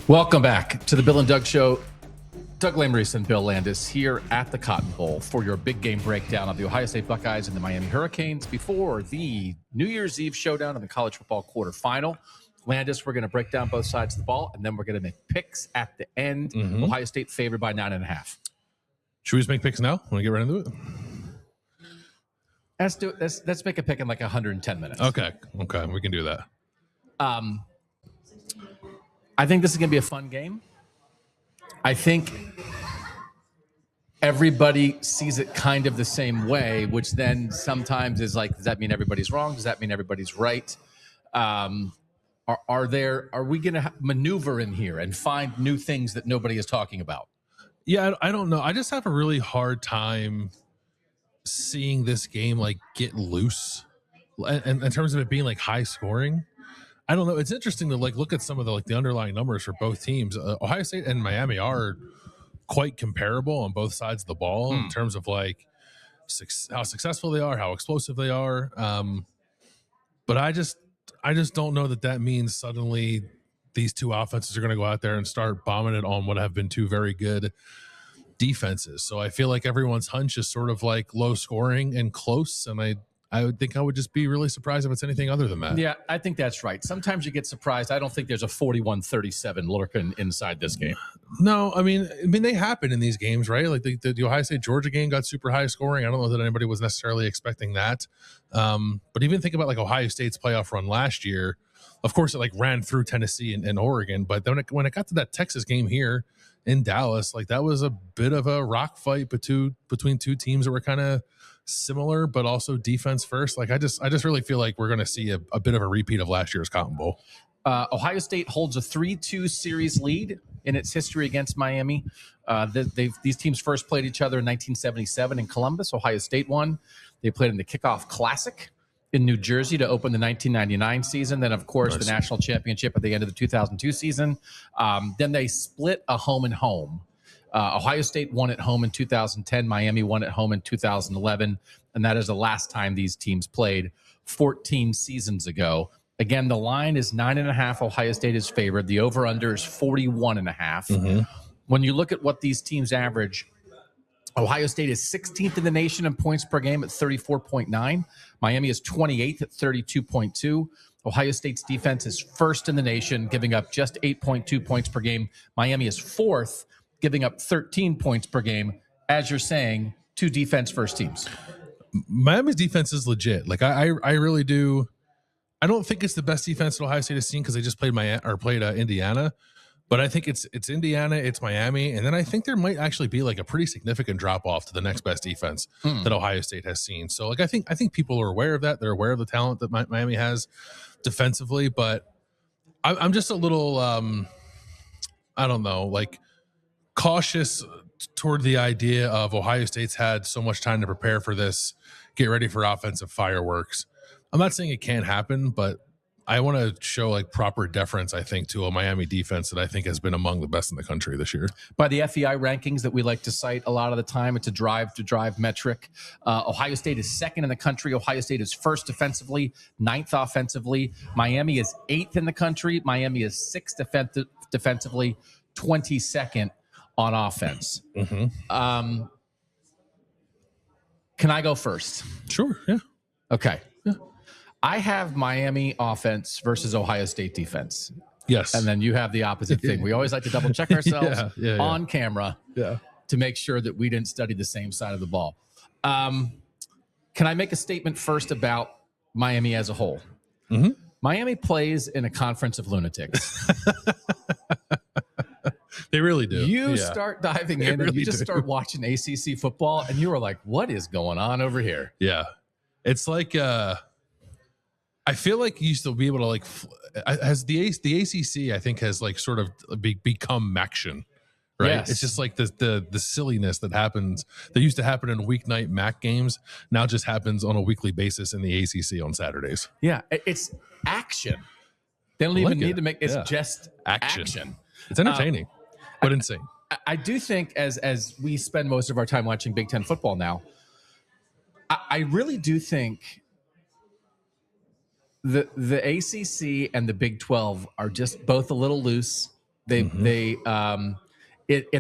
Welcome back to the Bill and Doug Show. Doug Lesmerises and Bill Landis here at the Cotton Bowl for your big game breakdown of the Ohio State Buckeyes and the Miami Hurricanes before the New Year's Eve showdown in the college football quarterfinal. Landis, we're going to break down both sides of the ball, and then we're going to make picks at the end. Ohio State favored by 9.5. Should we just make picks now? Want to get right into it? Let's do it. Let's make a pick in like 110 minutes. Okay, we can do that. I think this is going to be a fun game. I think everybody sees it kind of the same way, which then sometimes is like, does that mean everybody's wrong? Does that mean everybody's right? Are we going to maneuver in here and find new things that nobody is talking about? Yeah, I don't know. I just have a really hard time seeing this game like get loose, and in terms of it being like high scoring. I don't know. It's interesting to like look at some of the underlying numbers for both teams. Ohio State and Miami are quite comparable on both sides of the ball in terms of like how successful they are, how explosive they are. But I just don't know that means suddenly these two offenses are going to go out there and start bombing it on what have been two very good defenses. So I feel like everyone's hunch is sort of like low scoring and close, and I would think I would just be really surprised if it's anything other than that. Yeah, I think that's right. Sometimes you get surprised. I don't think there's a 41-37 lurking inside this game. No, I mean they happen in these games, right? Like the Ohio State-Georgia game got super high scoring. I don't know that anybody was necessarily expecting that. But even think about like Ohio State's playoff run last year. Of course, it like ran through Tennessee and Oregon. But then when it got to that Texas game here in Dallas, like that was a bit of a rock fight between two teams that were kind of similar, but also defense first. Like I just really feel like we're going to see a bit of a repeat of last year's Cotton Bowl. Ohio State holds a 3-2 series lead in its history against Miami. These teams first played each other in 1977 in Columbus. Ohio State won. They played in the Kickoff Classic in New Jersey to open the 1999 season. Then, of course, the national championship at the end of the 2002 season. Then they split a home and home. Ohio State won at home in 2010. Miami won at home in 2011. And that is the last time these teams played 14 seasons ago. Again, the line is 9.5. Ohio State is favored. The over-under is 41.5. When you look at what these teams average, Ohio State is 16th in the nation in points per game at 34.9. Miami is 28th at 32.2. Ohio State's defense is first in the nation, giving up just 8.2 points per game. Miami is fourth, giving up 13 points per game. As you're saying, two defense-first teams. Miami's defense is legit. Like I really do. I don't think it's the best defense that Ohio State has seen because they just played Indiana. But I think it's Indiana, it's Miami, and then I think there might actually be like a pretty significant drop off to the next best defense that Ohio State has seen. So like I think people are aware of that. They're aware of the talent that Miami has defensively, but I'm just a little I don't know, like cautious toward the idea of Ohio State's had so much time to prepare for this, get ready for offensive fireworks. I'm not saying it can't happen, but I want to show like proper deference, I think, to a Miami defense that I think has been among the best in the country this year. By the FEI rankings that we like to cite a lot of the time, it's a drive-to-drive metric. Ohio State is second in the country. Ohio State is first defensively, ninth offensively. Miami is eighth in the country. Miami is sixth defensively, 22nd on offense. Can I go first? Sure, yeah. Okay. I have Miami offense versus Ohio State defense. Yes. And then you have the opposite thing. We always like to double check ourselves on camera to make sure that we didn't study the same side of the ball. Can I make a statement first about Miami as a whole? Miami plays in a conference of lunatics. They really do. You start diving in and you just start watching ACC football and you are like, what is going on over here? Yeah. It's like I feel like you used to be able to like has the ACC I think has like sort of become Maction, right? Yes. It's just like the silliness that happens that used to happen in weeknight MAC games now just happens on a weekly basis in the ACC on Saturdays. Yeah, it's action. They don't even need to make it's just action. It's entertaining, but insane. I do think as we spend most of our time watching Big Ten football now, I really do think the ACC and the Big 12 are just both a little loose, In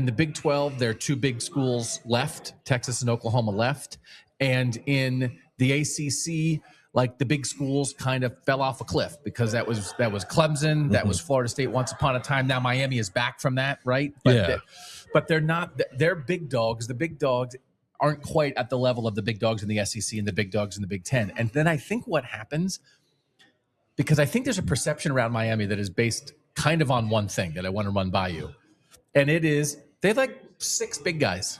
the Big 12, there are two big schools left, Texas and Oklahoma left. And in the ACC, like the big schools kind of fell off a cliff because that was Clemson, that was Florida State once upon a time. Now Miami is back from that, right? But they're not. They're big dogs. The big dogs aren't quite at the level of the big dogs in the SEC and the big dogs in the Big Ten. And then I think what happens, because I think there's a perception around Miami that is based kind of on one thing that I want to run by you, and it is they have like 6 big guys,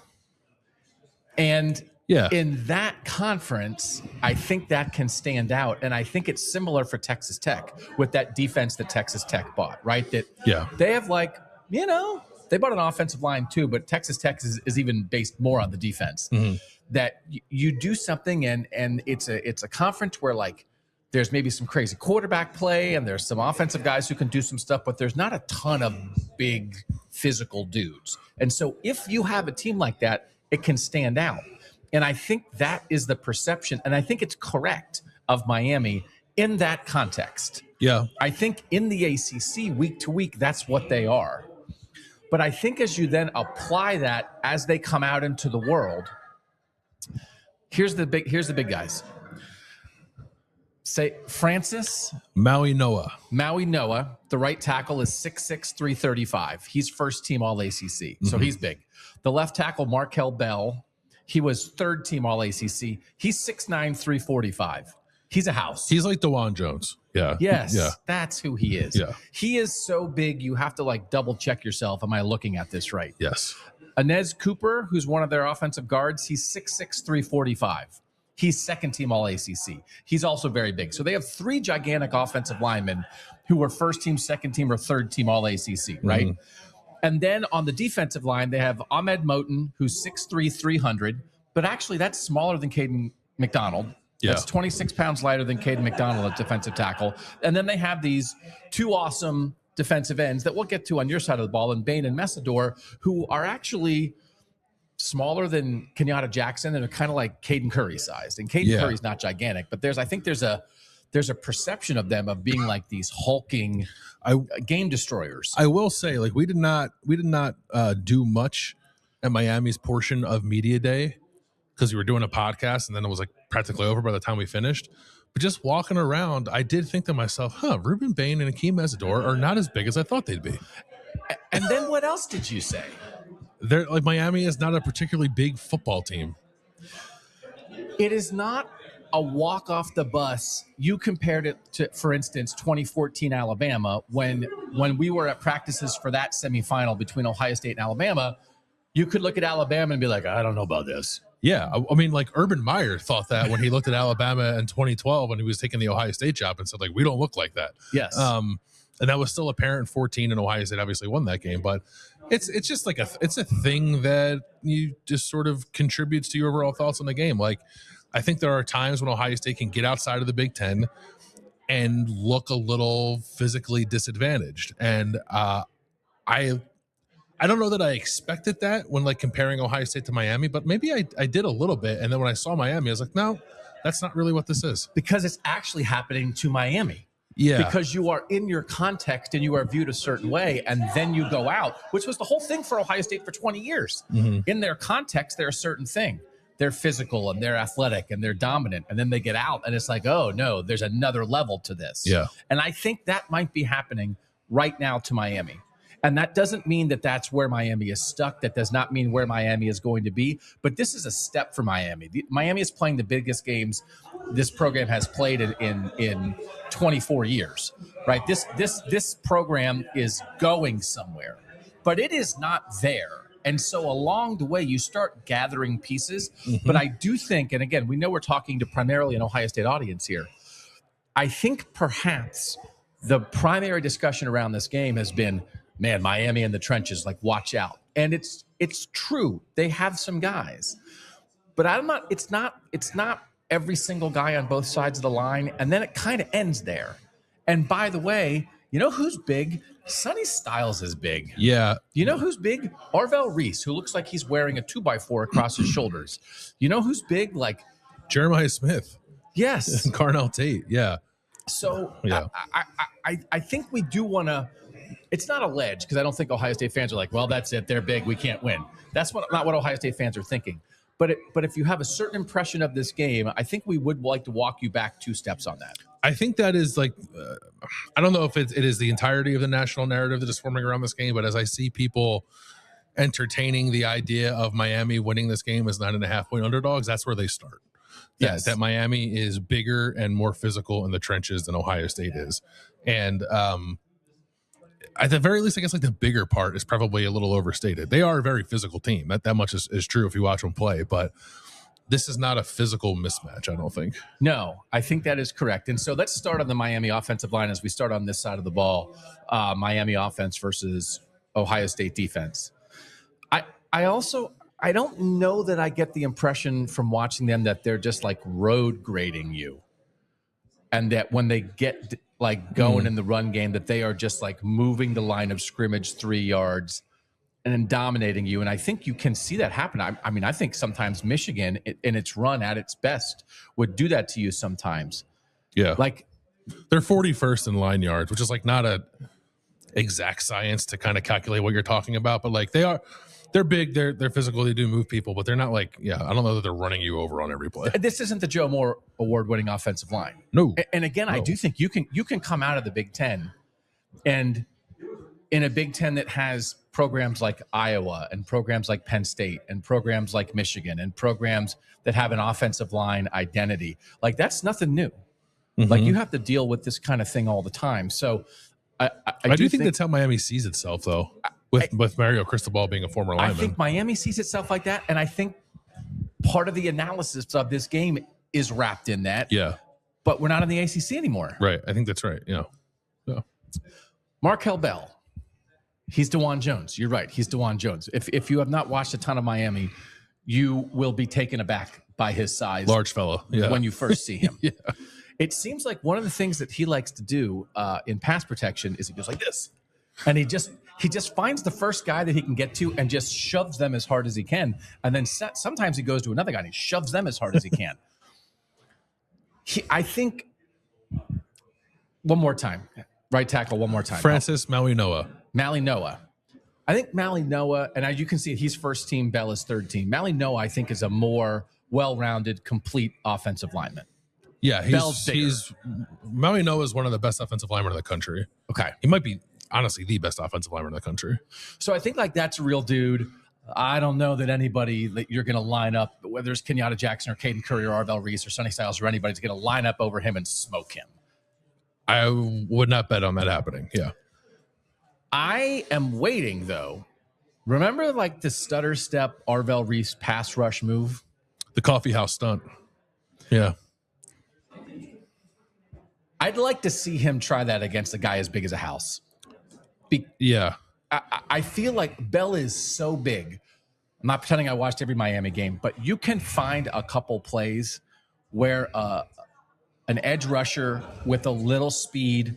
and in that conference, I think that can stand out. And I think it's similar for Texas Tech with that defense that Texas Tech bought, right? That they have like, they bought an offensive line too, but Texas Tech is even based more on the defense. That you do something and it's a conference where like there's maybe some crazy quarterback play and there's some offensive guys who can do some stuff, but there's not a ton of big physical dudes. And so if you have a team like that, it can stand out. And I think that is the perception, and I think it's correct of Miami in that context. Yeah. I think in the ACC, week to week, that's what they are. But I think as you then apply that as they come out into the world, here's the big guys. Say Francis Maui Noah, the right tackle is 6'6", 335. He's first team All ACC, so he's big. The left tackle Markel Bell, he was third team All ACC. He's 6'9", 345. He's a house. He's like DeJuan Jones. Yeah. Yes, Yeah. that's who he is. Yeah. He is so big, you have to like double check yourself. Am I looking at this right? Yes. Inez Cooper, who's one of their offensive guards, he's 6'6", 345. He's second team All ACC. He's also very big. So they have 3 gigantic offensive linemen who were first team, second team, or third team All ACC, right? And then on the defensive line, they have Ahmed Moten, who's 6'3", 300, but actually that's smaller than Caden McDonald. Yeah. That's 26 pounds lighter than Caden McDonald at defensive tackle. And then they have these 2 awesome defensive ends that we'll get to on your side of the ball, and Bain and Messidor, who are actually smaller than Kenyatta Jackson and are kind of like Caden Curry sized. And Caden Curry's not gigantic, but I think there's a perception of them of being like these hulking game destroyers. I will say, like, we did not do much at Miami's portion of media day because we were doing a podcast and then it was like practically over by the time we finished. But just walking around, I did think to myself, Ruben Bain and Akeem Messidor are not as big as I thought they'd be. And then what else did you say? They're like, Miami is not a particularly big football team. It is not a walk off the bus. You compared it to, for instance, 2014 Alabama, when we were at practices for that semifinal between Ohio State and Alabama. You could look at Alabama and be like, I don't know about this. Yeah, I mean, like Urban Meyer thought that when he looked at Alabama in 2012 when he was taking the Ohio State job and said, like, we don't look like that. Yes. And that was still apparent in 14, and Ohio State obviously won that game. But it's just like it's a thing that you just sort of contributes to your overall thoughts on the game. Like, I think there are times when Ohio State can get outside of the Big Ten and look a little physically disadvantaged. And I don't know that I expected that when like comparing Ohio State to Miami, but maybe I did a little bit. And then when I saw Miami, I was like, no, that's not really what this is. Because it's actually happening to Miami. Yeah. Because you are in your context and you are viewed a certain way, and then you go out, which was the whole thing for Ohio State for 20 years. In their context, they're a certain thing. They're physical and they're athletic and they're dominant. And then they get out and it's like, oh, no, there's another level to this. Yeah. And I think that might be happening right now to Miami. And that doesn't mean that that's where Miami is stuck. That does not mean where Miami is going to be. But this is a step for Miami. Miami is playing the biggest games this program has played in 24 years, right? This program is going somewhere, but it is not there. And so along the way, you start gathering pieces. But I do think, and again, we know we're talking to primarily an Ohio State audience here. I think perhaps the primary discussion around this game has been, man, Miami in the trenches, like, watch out. And it's true. They have some guys. But it's not every single guy on both sides of the line. And then it kind of ends there. And by the way, you know who's big? Sonny Styles is big. Yeah. You know who's big? Arvell Reese, who looks like he's wearing a 2x4 across his shoulders. You know who's big? Like Jeremiah Smith. Yes. And Carnell Tate. Yeah. So Yeah. I think we do want to it's not a ledge because I don't think Ohio State fans are like, well, that's it. They're big. We can't win. That's not what Ohio State fans are thinking. But if you have a certain impression of this game, I think we would like to walk you back 2 steps on that. I think that is like, I don't know if it is the entirety of the national narrative that is forming around this game, but as I see people entertaining the idea of Miami winning this game as 9.5-point underdogs, that's where they start. Yes. That Miami is bigger and more physical in the trenches than Ohio State is. And at the very least, I guess like the bigger part is probably a little overstated. They are a very physical team. That much is true if you watch them play, but this is not a physical mismatch, I don't think. No, I think that is correct. And so let's start on the Miami offensive line as we start on this side of the ball. Miami offense versus Ohio State defense. I don't know that I get the impression from watching them that they're just like road grading you. And that when they get like going in the run game, that they are just like moving the line of scrimmage 3 yards and then dominating you. And I think you can see that happen. I mean, I think sometimes Michigan in its run at its best would do that to you sometimes. Yeah. Like they're 41st in line yards, which is like not a exact science to kind of calculate what you're talking about, but like they're big, they're physical, they do move people, but they're not like, I don't know that they're running you over on every play. This isn't the Joe Moore award-winning offensive line. No. And again, I do think you can come out of the Big Ten, and in a Big Ten that has programs like Iowa and programs like Penn State and programs like Michigan and programs that have an offensive line identity, like that's nothing new. Mm-hmm. Like you have to deal with this kind of thing all the time. So I do think that's how Miami sees itself, though. With Mario Cristobal being a former lineman. I think Miami sees itself like that, and I think part of the analysis of this game is wrapped in that. Yeah. But we're not in the ACC anymore. Right. I think that's right. Yeah. Markel Bell. He's DeJuan Jones. You're right. He's DeJuan Jones. If you have not watched a ton of Miami, you will be taken aback by his size. Large fellow. Yeah. When you first see him. Yeah. It seems like one of the things that he likes to do in pass protection is he goes like this. And he just finds the first guy that he can get to and just shoves them as hard as he can. And then sometimes he goes to another guy and he shoves them as hard as he can. I think one more time, right tackle one more time. Francis Malinoa. I think Malinoa, and as you can see, he's first team, Bell is third team. Malinoa, I think, is a more well-rounded, complete offensive lineman. Yeah, Malinoa is one of the best offensive linemen in the country. Okay. He might be honestly the best offensive lineman in the country. So I think like that's a real dude. I don't know that anybody that you're going to line up, whether it's Kenyatta Jackson or Caden Curry or Arvell Reese or Sonny Styles or anybody's going to line up over him and smoke him. I would not bet on that happening. Yeah. I am waiting though. Remember like the stutter step Arvell Reese pass rush move? The coffee house stunt. Yeah. I'd like to see him try that against a guy as big as a house. Yeah. I feel like Bell is so big. I'm not pretending I watched every Miami game, but you can find a couple plays where an edge rusher with a little speed,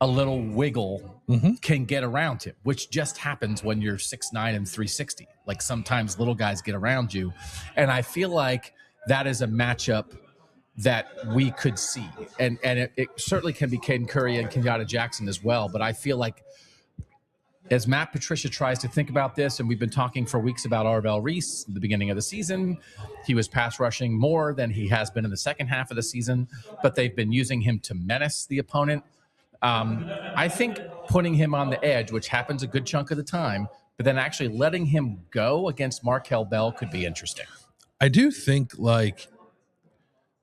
a little wiggle can get around him, which just happens when you're 6'9" and 360. Like sometimes little guys get around you. And I feel like that is a matchup that we could see. And it certainly can be Caden Curry and Kenyatta Jackson as well. But I feel like as Matt Patricia tries to think about this, and we've been talking for weeks about Arvell Reese at the beginning of the season, he was pass rushing more than he has been in the second half of the season, but they've been using him to menace the opponent. I think putting him on the edge, which happens a good chunk of the time, but then actually letting him go against Markel Bell could be interesting. I do think like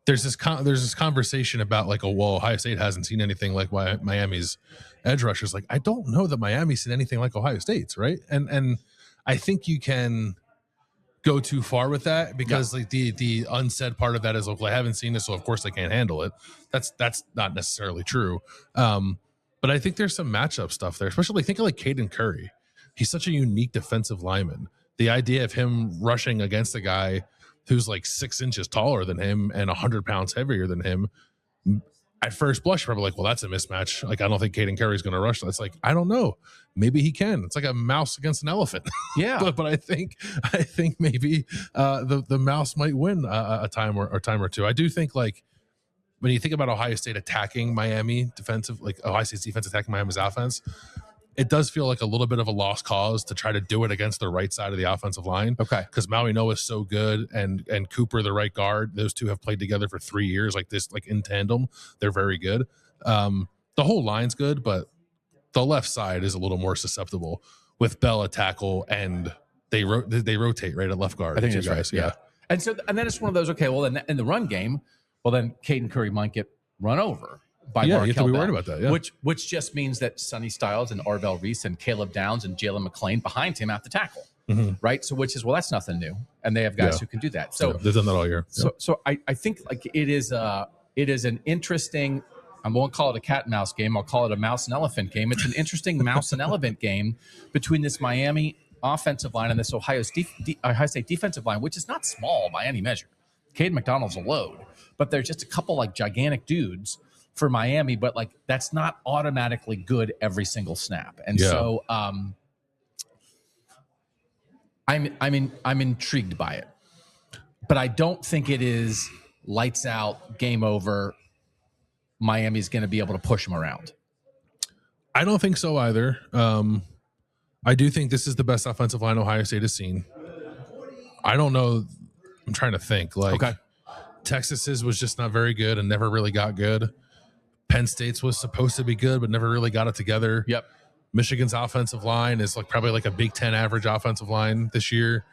there's this conversation about like, Ohio State hasn't seen anything like Miami's edge rushers. Like, I don't know that Miami's seen anything like Ohio State's, right? And I think you can go too far with that because like the unsaid part of that is, I haven't seen this, so of course they can't handle it. That's not necessarily true. But I think there's some matchup stuff there, especially think of like Caden Curry. He's such a unique defensive lineman. The idea of him rushing against a guy who's like 6 inches taller than him and 100 pounds heavier than him, at first blush, you're probably like, well, that's a mismatch. Like, I don't think Caden Curry's going to rush. It's like, I don't know. Maybe he can. It's like a mouse against an elephant. Yeah. but I think maybe the mouse might win a time or two. I do think like when you think about Ohio State attacking Miami defensive, like Ohio State's defense attacking Miami's offense, it does feel like a little bit of a lost cause to try to do it against the right side of the offensive line. Okay. Because Maui Noah is so good, and Cooper, the right guard, those two have played together for 3 years, like in tandem. They're very good. The whole line's good, but the left side is a little more susceptible with Bell at tackle, and they rotate right at left guard. I think that's right. Yeah. And then it's one of those, okay, well, in the run game, well, then Caden Curry might get run over by you Markel have to be Bell, worried about that. Yeah. Which just means that Sonny Styles and Arvell Reese and Caleb Downs and Jalen McClain behind him at the tackle, right? So which is, well, that's nothing new, and they have guys who can do that. So they've done that all year. So I think like it is an interesting. I won't call it a cat and mouse game. I'll call it a mouse and elephant game. It's an interesting mouse and elephant game between this Miami offensive line and this Ohio State defensive line, which is not small by any measure. Cade McDonald's a load, but they're just a couple like gigantic dudes for Miami, but like that's not automatically good every single snap. And so I'm intrigued by it. But I don't think it is lights out, game over. Miami's going to be able to push them around. I don't think so either. I do think this is the best offensive line Ohio State has seen. I don't know. I'm trying to think. Texas's was just not very good and never really got good. Penn State's was supposed to be good, but never really got it together. Yep. Michigan's offensive line is probably like a Big Ten average offensive line this year.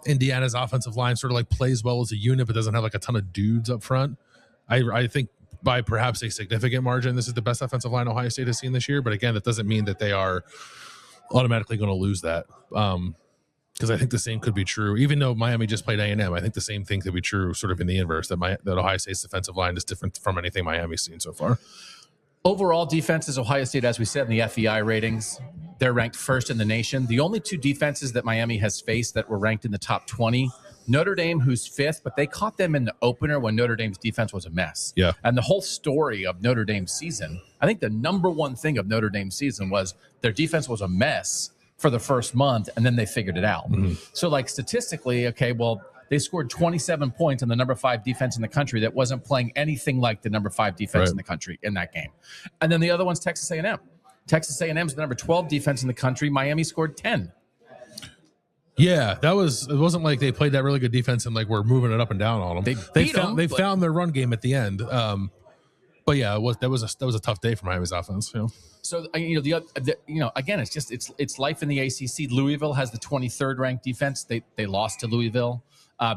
Indiana's offensive line sort of plays well as a unit, but doesn't have a ton of dudes up front. I think by perhaps a significant margin, this is the best offensive line Ohio State has seen this year. But again, that doesn't mean that they are automatically going to lose that. Because I think the same could be true, even though Miami just played A&M. I think the same thing could be true, sort of in the inverse, that Ohio State's defensive line is different from anything Miami's seen so far. Overall defenses, Ohio State, as we said in the FEI ratings, they're ranked first in the nation. The only two defenses that Miami has faced that were ranked in the top 20, Notre Dame, who's fifth, but they caught them in the opener when Notre Dame's defense was a mess. Yeah. And the whole story of Notre Dame's season, I think the number one thing of Notre Dame's season was their defense was a mess for the first month, and then they figured it out. So statistically, okay, well, they scored 27 points on the number 5 defense in the country that wasn't playing anything like the number 5 defense in the country in that game. And then the other one's Texas A&M. Texas A&M is the number 12 defense in the country. Miami scored 10. Yeah, it wasn't like they played that really good defense and we're moving it up and down on them. They found their run game at the end. But yeah, that was a tough day for Miami's offense. So again, it's life in the ACC. Louisville has the 23rd ranked defense. They lost to Louisville.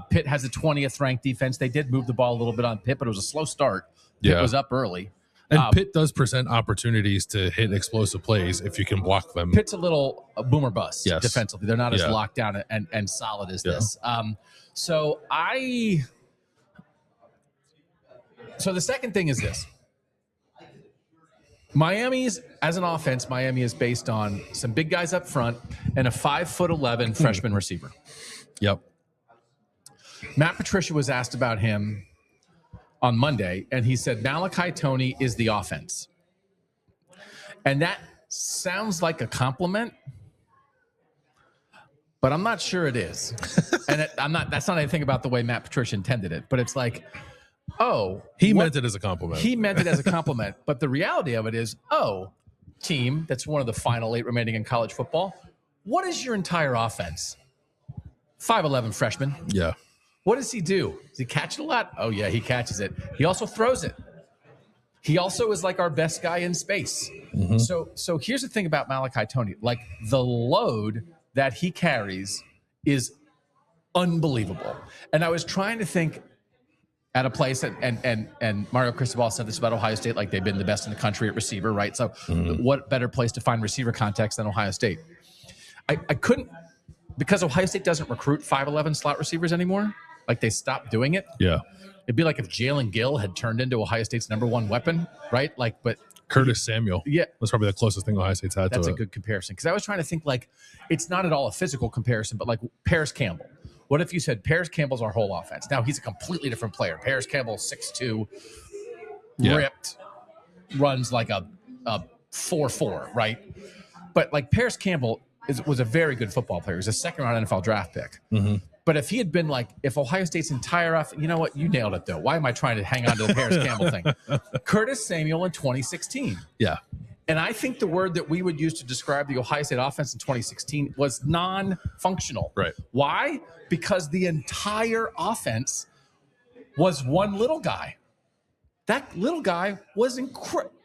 Pitt has the 20th ranked defense. They did move the ball a little bit on Pitt, but it was a slow start. Pitt was up early. And Pitt does present opportunities to hit explosive plays if you can block them. Pitt's a little boomer bust defensively. They're not as locked down and solid as this. So the second thing is this. As an offense, Miami is based on some big guys up front and a 5'11" freshman receiver. Yep. Matt Patricia was asked about him on Monday, and he said Malachi Toney is the offense. And that sounds like a compliment, but I'm not sure it is. And that's not anything about the way Matt Patricia intended it, but it's he meant it as a compliment. He meant it as a compliment. But the reality of it is, team that's one of the final 8 remaining in college football, what is your entire offense? 5'11" freshman. Yeah. What does he do? Does he catch it a lot? Oh, yeah, he catches it. He also throws it. He also is our best guy in space. Mm-hmm. So here's the thing about Malachi Toney. The load that he carries is unbelievable. And I was trying to think at a place, and Mario Cristobal said this about Ohio State, they've been the best in the country at receiver, right? So what better place to find receiver context than Ohio State? I couldn't, because Ohio State doesn't recruit 5'11" slot receivers anymore. They stopped doing it. Yeah. It'd be like if Jalen Gill had turned into Ohio State's number 1 weapon, right? But Curtis Samuel. Yeah. That's probably the closest thing Ohio State's had to it. That's a good comparison. Because I was trying to think it's not at all a physical comparison, but Paris Campbell. What if you said Paris Campbell's our whole offense? Now he's a completely different player. Paris Campbell, 6'2", ripped, runs like a 4.4, right? But Paris Campbell was a very good football player. He was a second-round NFL draft pick. Mm-hmm. But if he had been if Ohio State's entire offense, you know what? You nailed it, though. Why am I trying to hang on to the Paris Campbell thing? Curtis Samuel in 2016. Yeah. And I think the word that we would use to describe the Ohio State offense in 2016 was non-functional. Right. Why? Because the entire offense was one little guy. That little guy was incredible.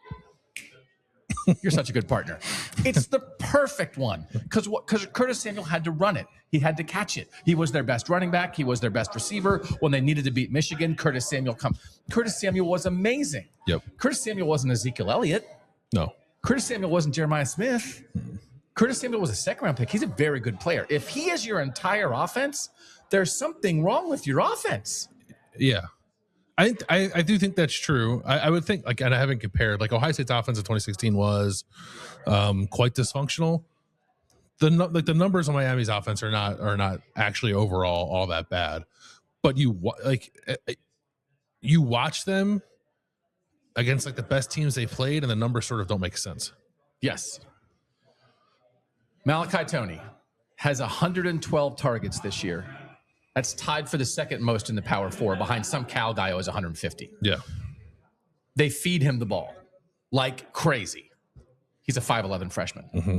You're such a good partner. It's the perfect one because Curtis Samuel had to run it. He had to catch it. He was their best running back. He was their best receiver. When they needed to beat Michigan, Curtis Samuel was amazing. Yep. Curtis Samuel wasn't Ezekiel Elliott. No. Curtis Samuel wasn't Jeremiah Smith. Curtis Samuel was a second-round pick. He's a very good player. If he is your entire offense, there's something wrong with your offense. Yeah. I do think that's true. I would think, like, and I haven't compared, like, Ohio State's offense in 2016 was quite dysfunctional. The numbers on Miami's offense are not actually overall all that bad, but you watch them against like the best teams they played, and the numbers sort of don't make sense. Yes. Malachi Toney has 112 targets this year. That's tied for the second most in the Power Four, behind some Cal guy who has 150. Yeah. They feed him the ball like crazy. He's a 5'11 freshman. Mm-hmm.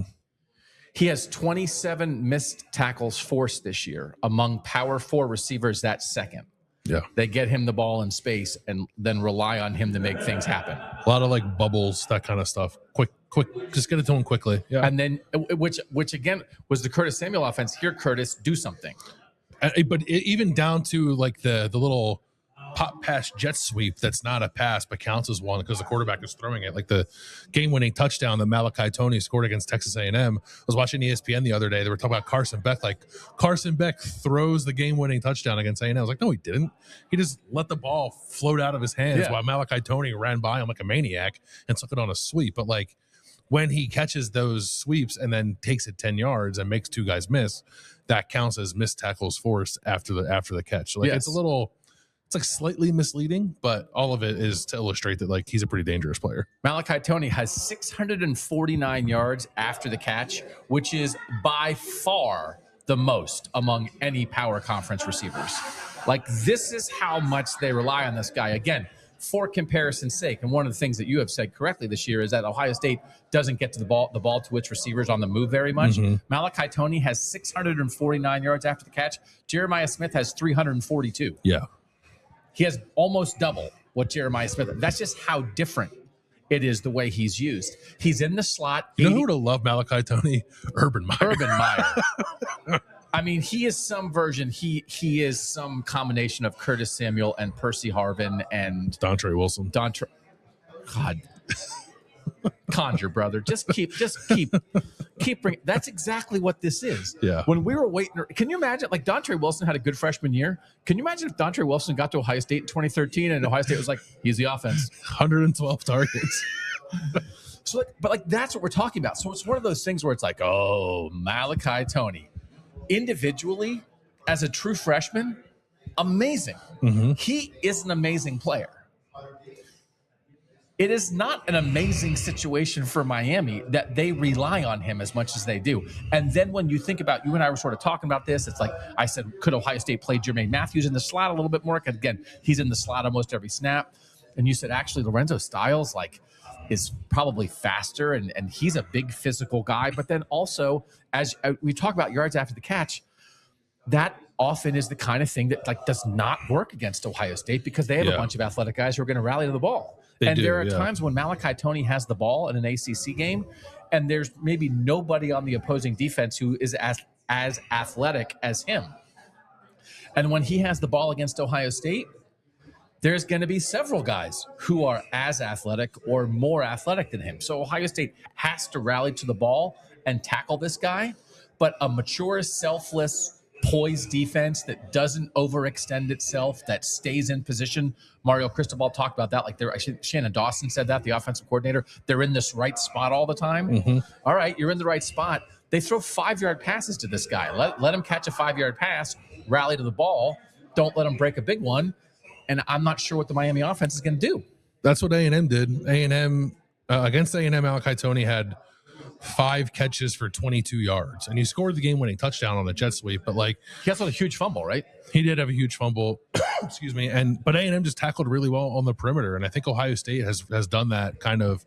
He has 27 missed tackles forced this year. Among Power Four receivers, that's second. Yeah. They get him the ball in space and then rely on him to make things happen. A lot of like bubbles, that kind of stuff. Quick, just get it to him quickly. Yeah. And then, which again was the Curtis Samuel offense. Here, Curtis, do something. But even down to like the little pop pass jet sweep that's not a pass but counts as one because the quarterback is throwing it, like the game-winning touchdown that Malachi Toney scored against Texas A&M. I was watching ESPN the other day. They were talking about Carson Beck. Like, Carson Beck throws the game-winning touchdown against A&M. I was like, no, he didn't. He just let the ball float out of his hands while Malachi Toney ran by him like a maniac and took it on a sweep. But like, when he catches those sweeps and then takes it 10 yards and makes two guys miss, that counts as missed tackles forced after the catch. So like, it's like slightly misleading, but all of it is to illustrate that like he's a pretty dangerous player. Malachi Toney has 649 yards after the catch, which is by far the most among any power conference receivers. Like, this is how much they rely on this guy. Again, for comparison's sake, and one of the things that you have said correctly this year is that Ohio State doesn't get to the ball to its receivers on the move very much. Mm-hmm. Malachi Toney has 649 yards after the catch. Jeremiah Smith has 342. Yeah. He has almost double what Jeremiah Smith. That's just how different it is the way he's used. He's in the slot. You know who would have loved Malachi Toney? Urban Meyer. I mean, he is some version. He is some combination of Curtis Samuel and Percy Harvin and Dontre Wilson. God. Conjure, brother. Just keep bringing. That's exactly what this is. Yeah. When we were waiting, can you imagine? Like, Dontre Wilson had a good freshman year. Can you imagine if Dontre Wilson got to Ohio State in 2013 and Ohio State was like, he's the offense, 112 targets. So, that's what we're talking about. So it's one of those things where it's like, oh, Malachi Toney, individually as a true freshman, amazing. Mm-hmm. He is an amazing player. It is not an amazing situation for Miami that they rely on him as much as they do. And then when you think about, you and I were sort of talking about this, it's like I said, could Ohio State play Jermaine Matthews in the slot a little bit more? Because again, he's in the slot almost every snap. And you said, actually, Lorenzo Styles is probably faster and he's a big physical guy. But then also, as we talk about yards after the catch, that often is the kind of thing that does not work against Ohio State because they have a bunch of athletic guys who are going to rally to the ball. There are times when Malachi Toney has the ball in an ACC game, and there's maybe nobody on the opposing defense who is as athletic as him. And when he has the ball against Ohio State, there's going to be several guys who are as athletic or more athletic than him. So Ohio State has to rally to the ball and tackle this guy, but a mature, selfless, poised defense that doesn't overextend itself, that stays in position. Mario Cristobal talked about that. Shannon Dawson said that, the offensive coordinator. They're in this right spot all the time. Mm-hmm. All right, you're in the right spot. They throw 5-yard passes to this guy. Let him catch a 5-yard pass, rally to the ball. Don't let him break a big one. And I'm not sure what the Miami offense is going to do. That's what A&M did. A&M against A&M, Malachi Toney had 5 catches for 22 yards, and he scored the game-winning touchdown on a jet sweep. But he has a huge fumble, right? He did have a huge fumble. Excuse me. But A&M just tackled really well on the perimeter, and I think Ohio State has done that kind of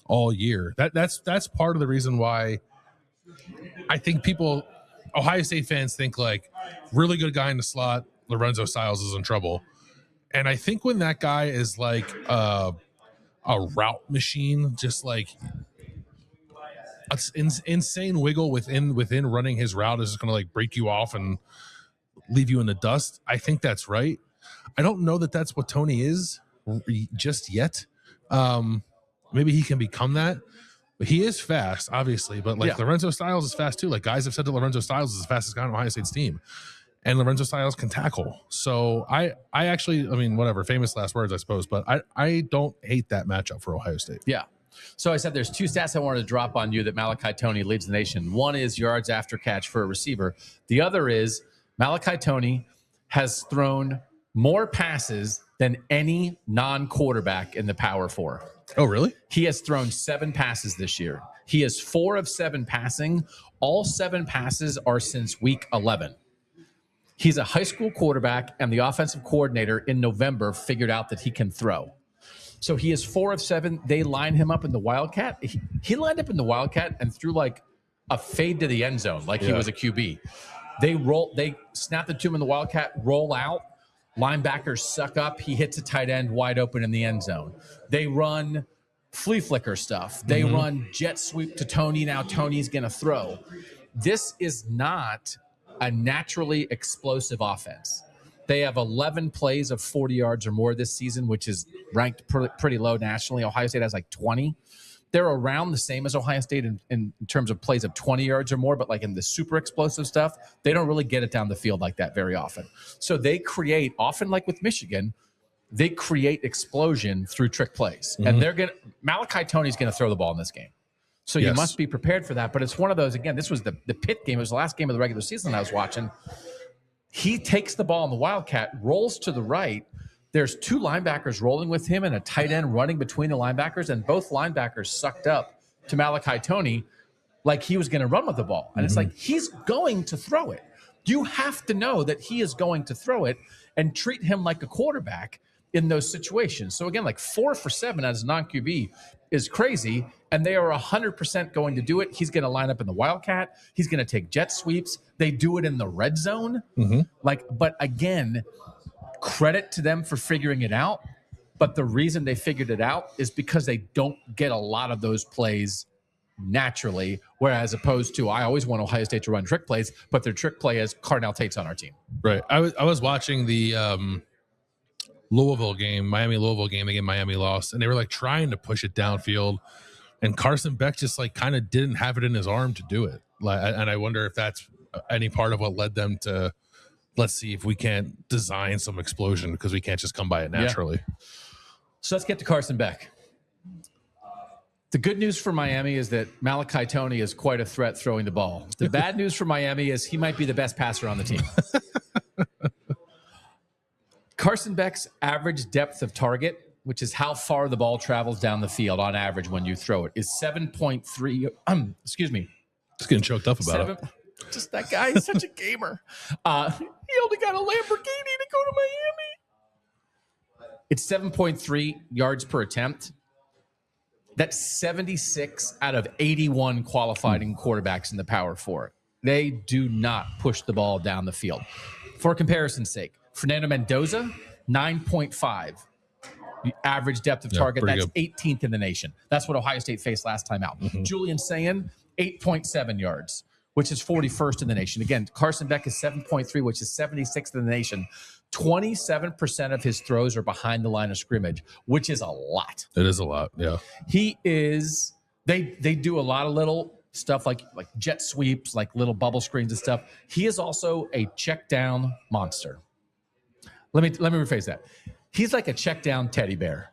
all year. That's part of the reason why I think Ohio State fans think like really good guy in the slot, Lorenzo Styles is in trouble. And I think when that guy is like a route machine, just like insane wiggle within running his route is just going to like break you off and leave you in the dust. I think that's right. I don't know that that's what Toney is just yet. Maybe he can become that. But he is fast, obviously. But like Lorenzo Styles is fast too. Like guys have said that Lorenzo Styles is the fastest guy on Ohio State's team, and Lorenzo Styles can tackle. So I actually, I mean, whatever, famous last words, I suppose. But I don't hate that matchup for Ohio State. Yeah. So I said there's two stats I wanted to drop on you that Malachi Toney leads the nation. One is yards after catch for a receiver. The other is Malachi Toney has thrown more passes than any non-quarterback in the Power Four. Oh, really? He has thrown 7 passes this year. He is 4 of 7 passing. All 7 passes are since week 11. He's a high school quarterback, and the offensive coordinator in November figured out that he can throw. So he is 4 of 7. They line him up in the Wildcat. He lined up in the Wildcat and threw like a fade to the end zone, like he was a QB. They snap it to him in the Wildcat, roll out. Linebackers suck up. He hits a tight end wide open in the end zone. They run flea flicker stuff. They run jet sweep to Toney. Now Toney's going to throw. This is not a naturally explosive offense. They have 11 plays of 40 yards or more this season, which is ranked pretty low nationally. Ohio State has like 20. They're around the same as Ohio State in terms of plays of 20 yards or more, but like in the super explosive stuff, they don't really get it down the field like that very often. So they create, often like with Michigan, they create explosion through trick plays. And Malachi Toney's going to throw the ball in this game. So you must be prepared for that. But it's one of those, again, this was the Pitt game. It was the last game of the regular season I was watching. He takes the ball in the Wildcat, rolls to the right. There's 2 linebackers rolling with him and a tight end running between the linebackers, and both linebackers sucked up to Malachi Toney like he was going to run with the ball. And it's like, he's going to throw it. You have to know that he is going to throw it and treat him like a quarterback in those situations. So again, like 4 for 7 as a non-QB is crazy, and they are 100% going to do it. He's going to line up in the Wildcat. He's going to take jet sweeps. They do it in the red zone. But again, credit to them for figuring it out. But the reason they figured it out is because they don't get a lot of those plays naturally, whereas opposed to, I always want Ohio State to run trick plays, but their trick play is Carnell Tate's on our team. Right. I was watching the Miami-Louisville game. Again, Miami lost, and they were like trying to push it downfield, and Carson Beck just like kind of didn't have it in his arm to do it. And I wonder if that's any part of what led them to, let's see if we can't design some explosion because we can't just come by it naturally. Yeah. So let's get to Carson Beck. The good news for Miami is that Malachi Toney is quite a threat throwing the ball. The bad news for Miami is he might be the best passer on the team. Carson Beck's average depth of target, which is how far the ball travels down the field on average when you throw it, is 7.3. Excuse me. Just getting choked up about it. Just that guy is such a gamer. He only got a Lamborghini to go to Miami. It's 7.3 yards per attempt. That's 76 out of 81 qualifying quarterbacks in the Power Four. They do not push the ball down the field. For comparison's sake, Fernando Mendoza, 9.5. The average depth of target, that's good. 18th in the nation. That's what Ohio State faced last time out. Julian Sayin, 8.7 yards, which is 41st in the nation. Again, Carson Beck is 7.3, which is 76th in the nation. 27% of his throws are behind the line of scrimmage, which is a lot. It is a lot, yeah. He is, they do a lot of little stuff like jet sweeps, like little bubble screens and stuff. He is also a check down monster. Let me rephrase that. He's like a check down teddy bear.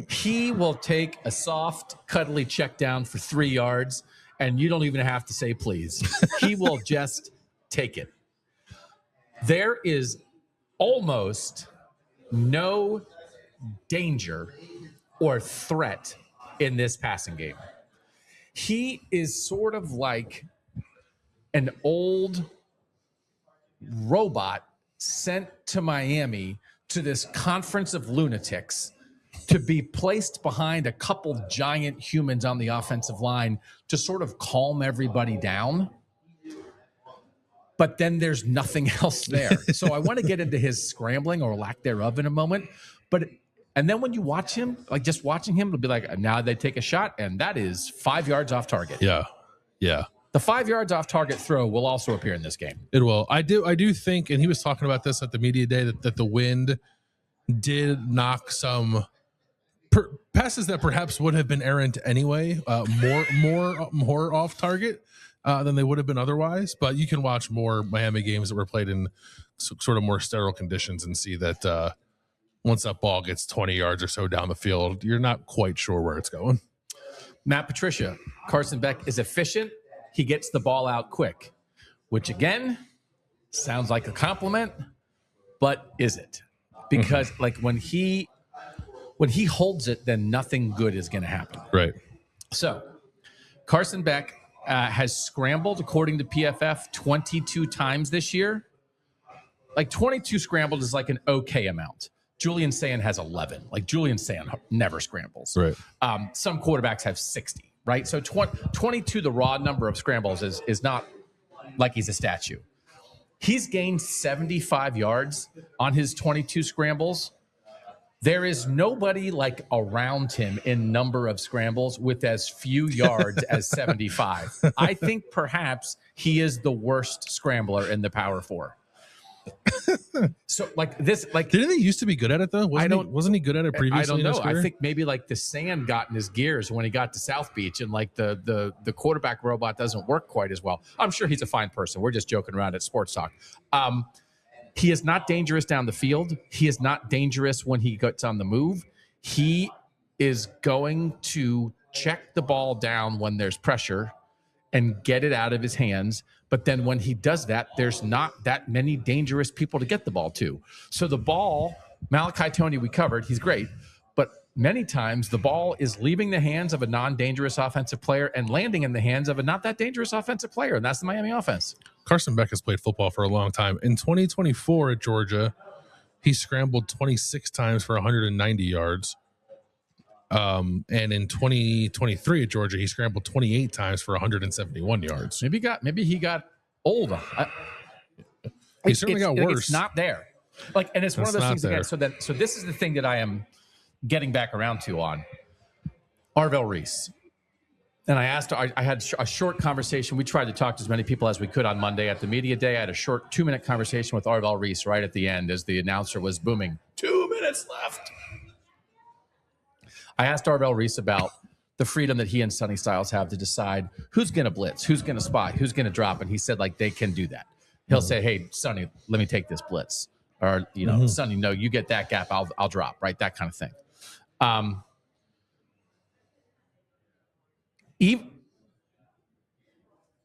He will take a soft, cuddly check down for 3 yards, and you don't even have to say please. He will just take it. There is almost no danger or threat in this passing game. He is sort of like an old robot sent to Miami to this conference of lunatics to be placed behind a couple giant humans on the offensive line to sort of calm everybody down. But then there's nothing else there. So I want to get into his scrambling or lack thereof in a moment. And then when you watch him, like just watching him, it'll be like, now they take a shot, and that is 5 yards off target. Yeah. Yeah. The 5 yards off target throw will also appear in this game. It will. I do think, and he was talking about this at the media day, that the wind did knock some passes that perhaps would have been errant anyway, more off target than they would have been otherwise. But you can watch more Miami games that were played in sort of more sterile conditions and see that once that ball gets 20 yards or so down the field, you're not quite sure where it's going. Matt Patricia, Carson Beck is efficient. He gets the ball out quick, which again sounds like a compliment, but is it? Because like when he holds it, then nothing good is going to happen. Right. So Carson Beck has scrambled, according to PFF, 22 times this year. Like 22 scrambled is like an okay amount. Julian Sayin has 11. Like Julian Sayin never scrambles. Right. Some quarterbacks have 60. Right. So 22, the raw number of scrambles is not like he's a statue. He's gained 75 yards on his 22 scrambles. There is nobody like around him in number of scrambles with as few yards as 75. I think perhaps he is the worst scrambler in the Power Four. So like this, like didn't he used to be good at it though? Wasn't he good at it previously? I don't know. I think maybe like the sand got in his gears when he got to South Beach, and like the quarterback robot doesn't work quite as well. I'm sure he's a fine person. We're just joking around at Sports Talk. He is not dangerous down the field. He is not dangerous when he gets on the move. He is going to check the ball down when there's pressure and get it out of his hands. But then when he does that, there's not that many dangerous people to get the ball to. So the ball, Malachi Toney, we covered, he's great. But many times the ball is leaving the hands of a non-dangerous offensive player and landing in the hands of a not that dangerous offensive player. And that's the Miami offense. Carson Beck has played football for a long time. In 2024 at Georgia, he scrambled 26 times for 190 yards. And in 2023 at Georgia, he scrambled 28 times for 171 yards. Maybe he got older. He certainly got worse. It's not there. Like, and it's one of those things again. So this is the thing that I am getting back around to on Arvell Reese. And I had a short conversation. We tried to talk to as many people as we could on Monday at the media day. I had a short 2-minute conversation with Arvell Reese right at the end as the announcer was booming. 2 minutes left. I asked Arvell Reese about the freedom that he and Sonny Styles have to decide who's going to blitz, who's going to spot, who's going to drop. And he said, like, they can do that. He'll say, hey, Sonny, let me take this blitz. Or, Sonny, no, you get that gap, I'll drop, right? That kind of thing.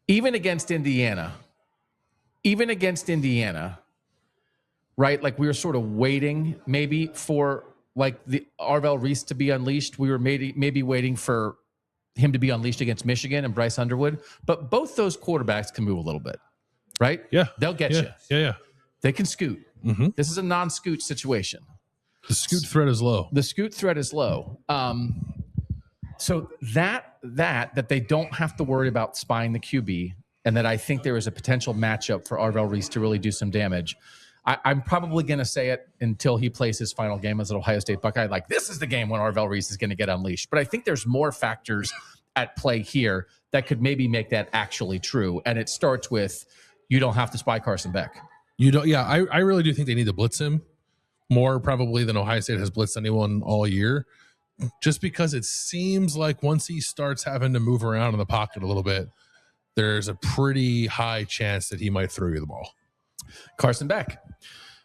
Even against Indiana, right? Like we were sort of waiting maybe for like the Arvell Reese to be unleashed. We were maybe waiting for him to be unleashed against Michigan and Bryce Underwood. But both those quarterbacks can move a little bit, right? Yeah. They'll get you. Yeah. They can scoot. Mm-hmm. This is a non-scoot situation. The scoot threat is low. So that they don't have to worry about spying the QB, and that I think there is a potential matchup for Arvell Reese to really do some damage. I'm probably going to say it until he plays his final game as an Ohio State Buckeye. Like, this is the game when Arvell Reese is going to get unleashed. But I think there's more factors at play here that could maybe make that actually true. And it starts with you don't have to spy Carson Beck. You don't. Yeah, I really do think they need to blitz him more probably than Ohio State has blitzed anyone all year. Just because it seems like once he starts having to move around in the pocket a little bit, there's a pretty high chance that he might throw you the ball. Carson Beck,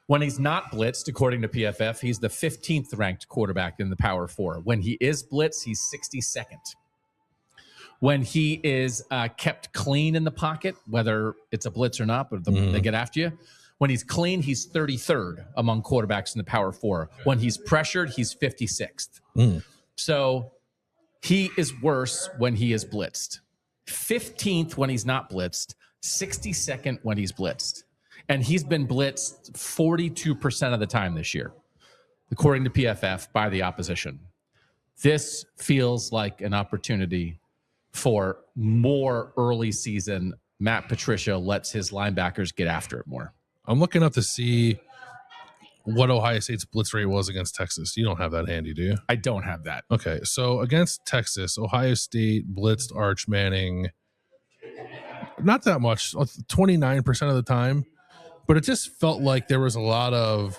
when he's not blitzed, according to PFF, he's the 15th ranked quarterback in the Power Four. When he is blitzed, he's 62nd. When he is kept clean in the pocket, whether it's a blitz or not, but they get after you. When he's clean, he's 33rd among quarterbacks in the Power Four. When he's pressured, he's 56th. So he is worse when he is blitzed. 15th when he's not blitzed. 62nd when he's blitzed. And he's been blitzed 42% of the time this year, according to PFF, by the opposition. This feels like an opportunity for more early season. Matt Patricia lets his linebackers get after it more. I'm looking up to see what Ohio State's blitz rate was against Texas. You don't have that handy, do you? I don't have that. Okay, so against Texas, Ohio State blitzed Arch Manning not that much, 29% of the time, but it just felt like there was a lot of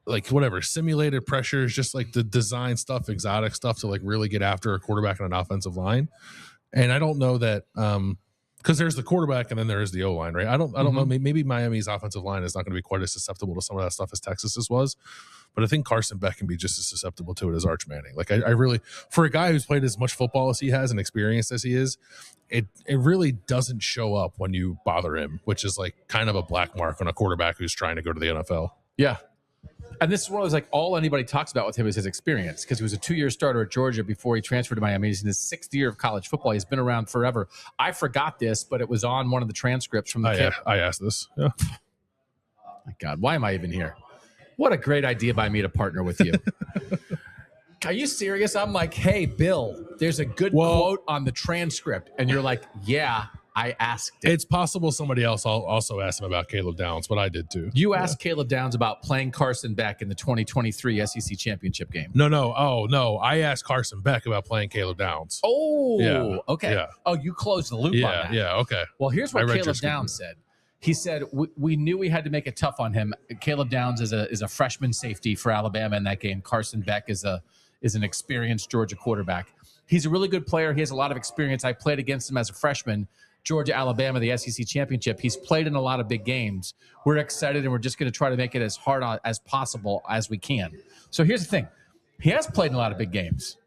like whatever simulated pressures, just like the design stuff, exotic stuff to like really get after a quarterback on an offensive line. And I don't know that because there's the quarterback and then there is the O line, right? I don't know. Maybe Miami's offensive line is not going to be quite as susceptible to some of that stuff as Texas's was, but I think Carson Beck can be just as susceptible to it as Arch Manning. Like I really, for a guy who's played as much football as he has and experienced as he is, it really doesn't show up when you bother him, which is like kind of a black mark on a quarterback who's trying to go to the NFL. Yeah. And this is one of those, like, all anybody talks about with him is his experience, because he was a 2-year starter at Georgia before he transferred to Miami. He's in his 6th year of college football. He's been around forever. I forgot this, but it was on one of the transcripts from the kid. I asked this. Yeah. My God, why am I even here? What a great idea by me to partner with you. Are you serious? I'm like, hey, Bill, there's a good quote on the transcript. And you're like, yeah, I asked it. It's possible somebody else also asked him about Caleb Downs, but I did too. You asked Caleb Downs about playing Carson Beck in the 2023 SEC championship game. No. Oh, no. I asked Carson Beck about playing Caleb Downs. Oh, yeah. Okay. Yeah. Oh, you closed the loop on that. Yeah, okay. Well, here's what Caleb Downs said. He said, we knew we had to make it tough on him. Caleb Downs is a freshman safety for Alabama in that game. Carson Beck is an experienced Georgia quarterback. He's a really good player. He has a lot of experience. I played against him as a freshman. Georgia, Alabama, the SEC championship. He's played in a lot of big games. We're excited, and we're just going to try to make it as hard as possible as we can. So here's the thing. He has played in a lot of big games.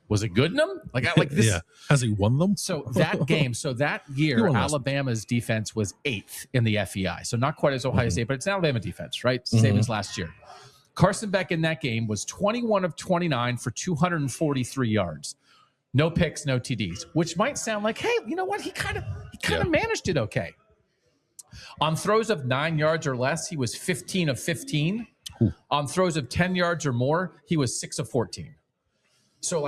Was it good in them? Like this. Yeah. Has he won them? So that game, that year, Alabama's defense was 8th in the FEI. So not quite as Ohio State, but it's an Alabama defense, right? Same as last year. Carson Beck in that game was 21 of 29 for 243 yards. No picks, no TDs, which might sound like, hey, you know what? He kind of managed it okay. On throws of 9 yards or less, he was 15 of 15. Ooh. On throws of 10 yards or more, he was 6 of 14. So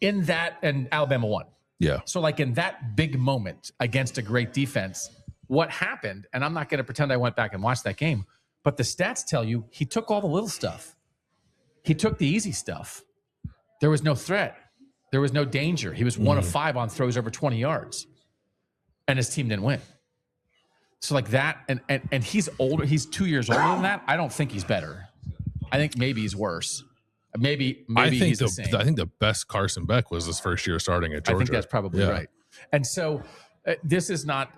in that, and Alabama won. Yeah. So in that big moment against a great defense, what happened, and I'm not going to pretend I went back and watched that game, but the stats tell you he took all the little stuff. He took the easy stuff. There was no threat. There was no danger. He was 1 of 5 on throws over 20 yards, and his team didn't win. So that, and he's older. He's 2 years older than that. I don't think he's better. I think maybe he's worse. Maybe he's the same. I think the best Carson Beck was his first year starting at Georgia. I think that's probably right. And so this is not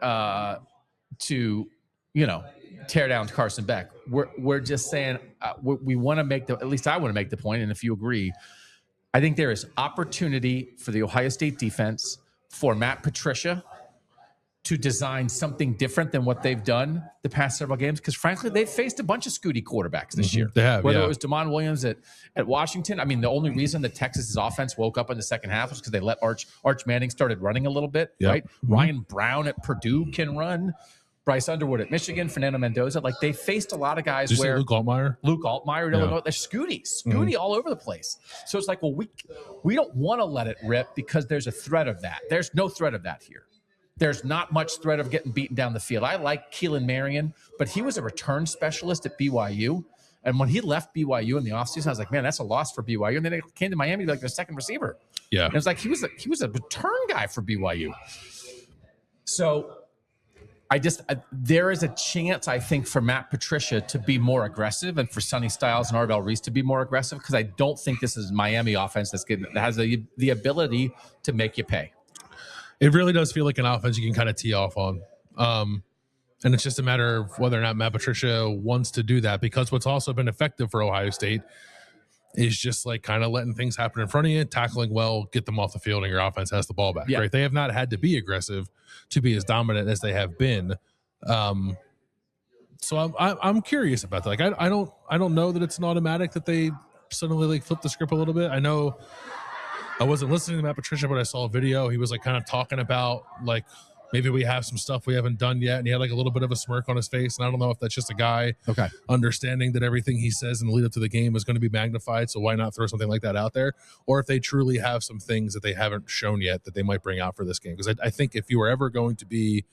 to tear down Carson Beck. We're just saying we want to make at least I want to make the point, and if you agree, I think there is opportunity for the Ohio State defense, for Matt Patricia to design something different than what they've done the past several games. Because frankly, they've faced a bunch of Scooty quarterbacks this year. They have, whether it was Damon Williams at Washington. I mean, the only reason that Texas's offense woke up in the second half was because they let Arch Manning started running a little bit, right? Mm-hmm. Ryan Brown at Purdue can run. Bryce Underwood at Michigan, Fernando Mendoza. They faced a lot of guys. Did you see Luke Altmaier at Illinois. They're Scooty all over the place. So it's we don't want to let it rip because there's a threat of that. There's no threat of that here. There's not much threat of getting beaten down the field. I like Keelan Marion, but he was a return specialist at BYU. And when he left BYU in the offseason, I was like, man, that's a loss for BYU. And then it came to Miami like their second receiver. Yeah. And it was like he was a return guy for BYU. So there is a chance, I think, for Matt Patricia to be more aggressive and for Sonny Styles and Arvell Reese to be more aggressive, because I don't think this is Miami offense that has the ability to make you pay. It really does feel like an offense you can kind of tee off on. And it's just a matter of whether or not Matt Patricia wants to do that, because what's also been effective for Ohio State is just kind of letting things happen in front of you, tackling well, get them off the field, and your offense has the ball back. Yeah. Right? They have not had to be aggressive to be as dominant as they have been. So I'm curious about that. I don't know that it's an automatic that they suddenly flip the script a little bit. I know I wasn't listening to Matt Patricia, but I saw a video. He was kind of talking about maybe we have some stuff we haven't done yet. And he had like a little bit of a smirk on his face. And I don't know if that's just a guy understanding that everything he says in the lead up to the game is going to be magnified. So why not throw something like that out there? Or if they truly have some things that they haven't shown yet that they might bring out for this game. Because I think if you were ever going to be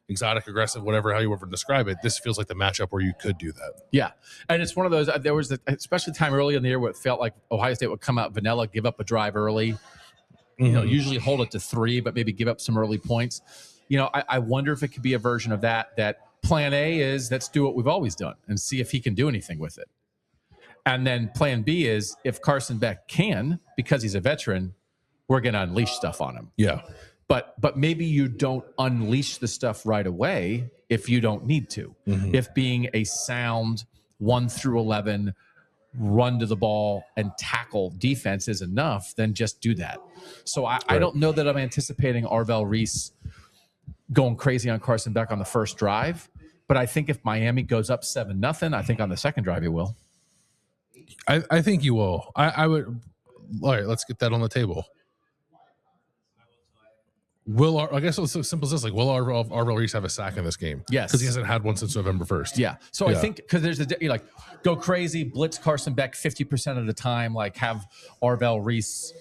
exotic, aggressive, whatever, how you ever describe it, this feels like the matchup where you could do that. Yeah. And it's one of those, there was especially time early in the year where it felt like Ohio State would come out vanilla, give up a drive early, you know, usually hold it to 3, but maybe give up some early points. You know, I wonder if it could be a version of that plan A is let's do what we've always done and see if he can do anything with it. And then plan B is if Carson Beck can, because he's a veteran, we're going to unleash stuff on him. Yeah. But maybe you don't unleash the stuff right away if you don't need to. If being a sound 1 through 11 run to the ball and tackle defense is enough, then just do that. So I don't know that I'm anticipating Arvell Reese going crazy on Carson Beck on the first drive. But I think if Miami goes up 7-0, I think on the second drive he will. I think you will. I would. All right, let's get that on the table. I guess it's so simple as this. Like, will Arvell Reese have a sack in this game? Yes. Because he hasn't had one since November 1st. Yeah. So I think because there's you're like, go crazy, blitz Carson Beck 50% of the time, like have Arvell Reese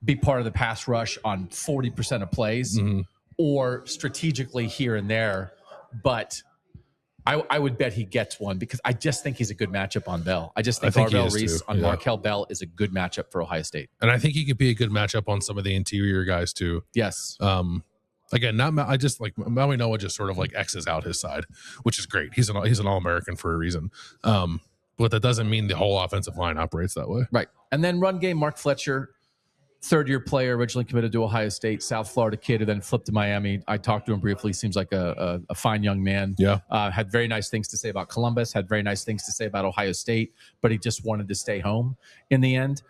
be part of the pass rush on 40% of plays, or strategically here and there. But I would bet he gets one because I just think he's a good matchup on Bell. I just think Arvell Reese on Markel Bell is a good matchup for Ohio State. And I think he could be a good matchup on some of the interior guys too. Yes. Again, I just like Maui Noah just sort of like X's out his side, which is great. He's an All-American for a reason. But that doesn't mean the whole offensive line operates that way. Right. And then run game, Mark Fletcher, third-year player, originally committed to Ohio State, South Florida kid, who then flipped to Miami. I talked to him briefly. Seems like a fine young man. Yeah. Had very nice things to say about Columbus, had very nice things to say about Ohio State, but he just wanted to stay home in the end.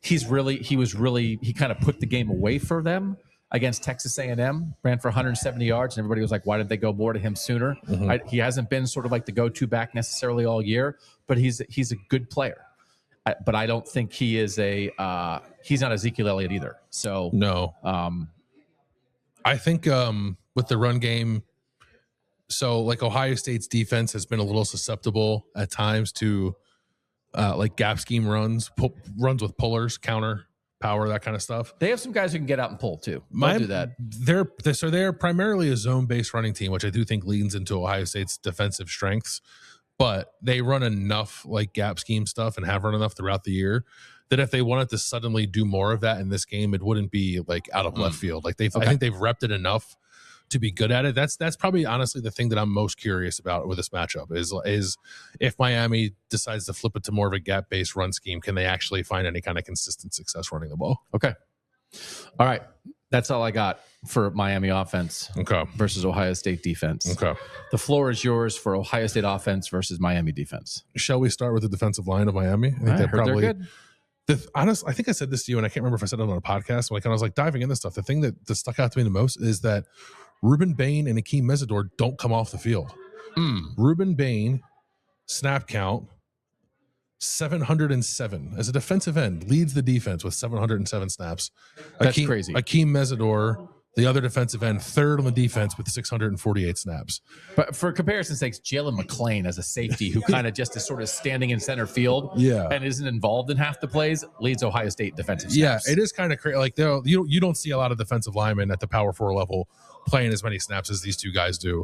He kind of put the game away for them against Texas A&M, ran for 170 yards, and everybody was like, why didn't they go more to him sooner? He hasn't been sort of like the go-to back necessarily all year, but he's a good player. But I don't think he is he's not Ezekiel Elliott either. So no, I think with the run game, so like Ohio State's defense has been a little susceptible at times to like gap scheme runs with pullers, counter power, that kind of stuff. They have some guys who can get out and pull too. Do that. They're primarily a zone-based running team, which I do think leans into Ohio State's defensive strengths. But they run enough like gap scheme stuff and have run enough throughout the year that if they wanted to suddenly do more of that in this game, it wouldn't be like out of left field. Like I think they've repped it enough to be good at it. That's probably honestly the thing that I'm most curious about with this matchup is if Miami decides to flip it to more of a gap based run scheme, can they actually find any kind of consistent success running the ball? Okay. All right. That's all I got for Miami offense versus Ohio State defense. Okay. The floor is yours for Ohio State offense versus Miami defense. Shall we start with the defensive line of Miami? I think they're good. I think I said this to you, and I can't remember if I said it on a podcast. When I was like diving into stuff, the thing that stuck out to me the most is that Ruben Bain and Akeem Mesidor don't come off the field. Ruben Bain, snap count, 707 as a defensive end, leads the defense with 707 snaps. That's crazy. Akeem Mesidor, the other defensive end, third on the defense with 648 snaps. But for comparison's sake, Jalen McClain as a safety who kind of just is sort of standing in center field and isn't involved in half the plays, leads Ohio State defensive snaps. Yeah, it is kind of crazy. Like you don't see a lot of defensive linemen at the Power 4 level playing as many snaps as these two guys do.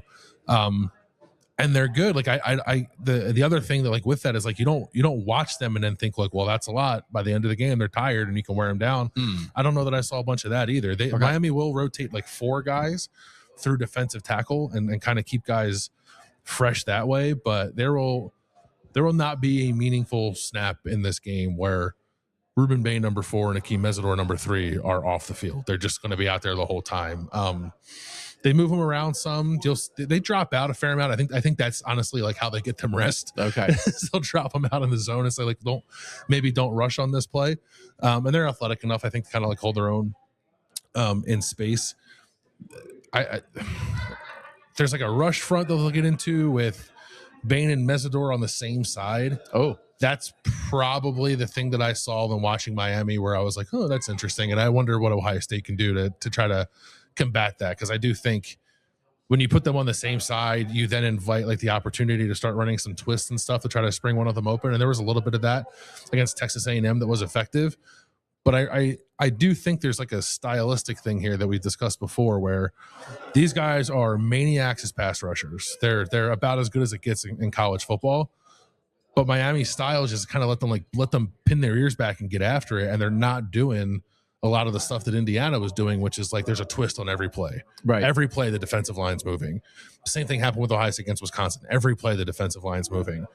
And they're good. Like the other thing that like with that is like you don't watch them and then think like, well, that's a lot. By the end of the game, they're tired and you can wear them down. I don't know that I saw a bunch of that either. Miami will rotate like 4 guys through defensive tackle and kind of keep guys fresh that way. But there will not be a meaningful snap in this game where Ruben Bain number 4 and Akeem Mesidor number 3 are off the field. They're just going to be out there the whole time. They move them around some. They drop out a fair amount. I think that's honestly like how they get them rest. Okay, they'll drop them out in the zone and say like, don't rush on this play. And they're athletic enough, I think, to kind of like hold their own in space. There's like a rush front that they'll get into with Bain and Mesidor on the same side. Oh, that's probably the thing that I saw when watching Miami, where I was like, oh, that's interesting, and I wonder what Ohio State can do to try to combat that, because I do think when you put them on the same side, you then invite like the opportunity to start running some twists and stuff to try to spring one of them open. And there was a little bit of that against Texas A&M that was effective. But I do think there's like a stylistic thing here that we discussed before, where these guys are maniacs as pass rushers. They're about as good as it gets in college football. But Miami's style is just kind of let them pin their ears back and get after it, and they're not doing a lot of the stuff that Indiana was doing, which is like there's a twist on every play. Right. Every play the defensive line's moving. The same thing happened with Ohio State against Wisconsin. Every play the defensive line's moving.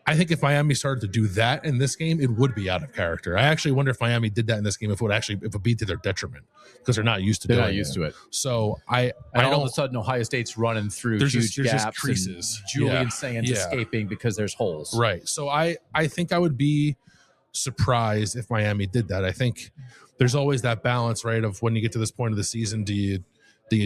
I think if Miami started to do that in this game, it would be out of character. I actually wonder if Miami did that in this game, if it would be to their detriment, because they're not used to it. So I all of a sudden Ohio State's running through huge gaps, just creases. Julian Sayin's escaping because there's holes. Right. So I think I would be surprised if Miami did that. I think there's always that balance, right, of when you get to this point of the season, do you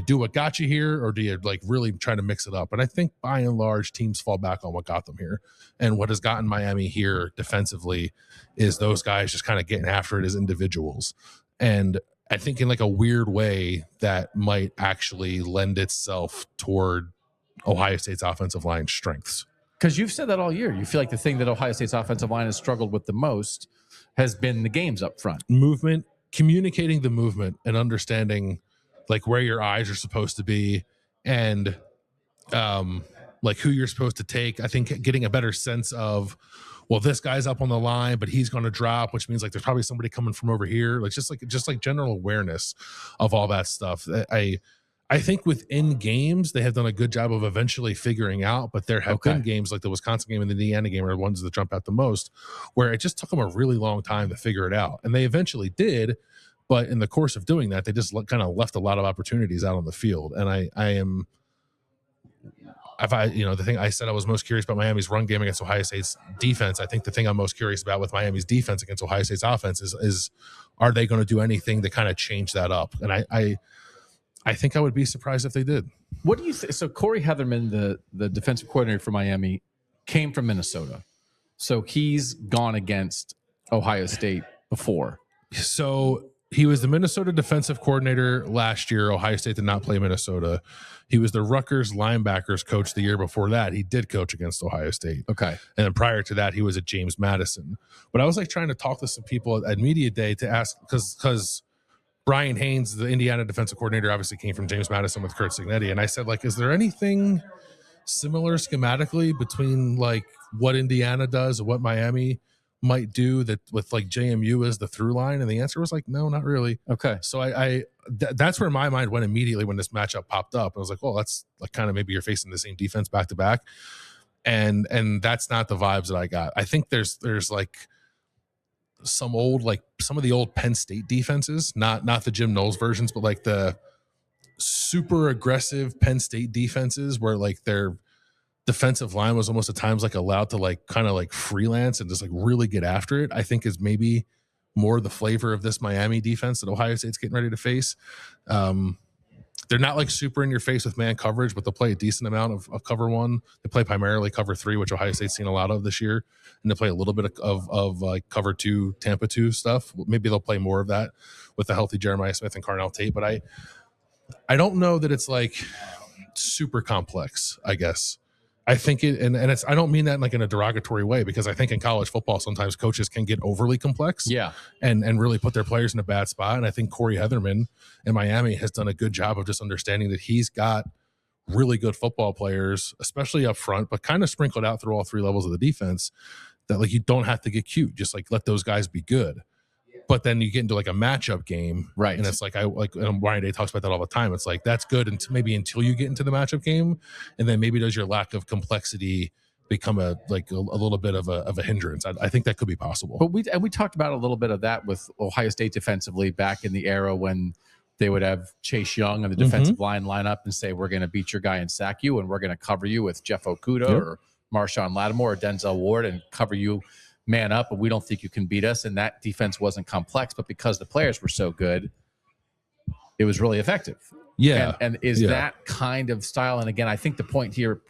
do what got you here, or do you like really try to mix it up? And I think by and large teams fall back on what got them here. And what has gotten Miami here defensively is those guys just kind of getting after it as individuals. And I think in like a weird way that might actually lend itself toward Ohio State's offensive line strengths. Because you've said that all year. You feel like the thing that Ohio State's offensive line has struggled with the most has been the games up front. Movement, communicating the movement and understanding like where your eyes are supposed to be and like who you're supposed to take. I think getting a better sense of, well, this guy's up on the line, but he's going to drop, which means like there's probably somebody coming from over here. Like just like general awareness of all that stuff. I think within games, they have done a good job of eventually figuring out, but there have been games like the Wisconsin game and the Indiana game are the ones that jump out the most, where it just took them a really long time to figure it out. And they eventually did, but in the course of doing that, they just kind of left a lot of opportunities out on the field. And the thing I said I was most curious about Miami's run game against Ohio State's defense. I think the thing I'm most curious about with Miami's defense against Ohio State's offense is are they going to do anything to kind of change that up? And I think I would be surprised if they did. What do you think? So Corey Heatherman, the defensive coordinator for Miami, came from Minnesota. So he's gone against Ohio State before. So he was the Minnesota defensive coordinator last year. Ohio State did not play Minnesota. He was the Rutgers linebackers coach the year before that. He did coach against Ohio State. Okay. And then prior to that, he was at James Madison. But I was like trying to talk to some people at Media Day to ask, because Brian Haynes, the Indiana defensive coordinator, obviously came from James Madison with Kurt Cignetti. And I said, like, is there anything similar schematically between like what Indiana does and what Miami might do that with like JMU as the through line? And the answer was like, no, not really. Okay. So that's where my mind went immediately when this matchup popped up. I was like, well, that's like kind of maybe you're facing the same defense back to back. And that's not the vibes that I got. I think there's like some of the old Penn State defenses, not the Jim Knowles versions, but like the super aggressive Penn State defenses where like their defensive line was almost at times like allowed to like kind of like freelance and just like really get after it. I think is maybe more the flavor of this Miami defense that Ohio State's getting ready to face. They're not like super in your face with man coverage, but they'll play a decent amount of cover one. They play primarily cover three, which Ohio State's seen a lot of this year. And they play a little bit of like cover two, Tampa 2 stuff. Maybe they'll play more of that with the healthy Jeremiah Smith and Carnell Tate. But I don't know that it's like super complex, I guess. I think it, and it's, I don't mean that in like in a derogatory way, because I think in college football, sometimes coaches can get overly complex and really put their players in a bad spot. And I think Corey Heatherman in Miami has done a good job of just understanding that he's got really good football players, especially up front, but kind of sprinkled out through all three levels of the defense, that like, you don't have to get cute. Just like let those guys be good. But then you get into like a matchup game, right? And it's like and Ryan Day talks about that all the time. It's like that's good until you get into the matchup game, and then maybe does your lack of complexity become a little bit of a hindrance? I think that could be possible. But we talked about a little bit of that with Ohio State defensively back in the era when they would have Chase Young on the defensive line up and say, "We're going to beat your guy and sack you, and we're going to cover you with Jeff Okudah or Marshawn Lattimore or Denzel Ward and cover you man up, but we don't think you can beat us." And that defense wasn't complex, but because the players were so good, it was really effective. Yeah. And that kind of style. And again, I think the point here,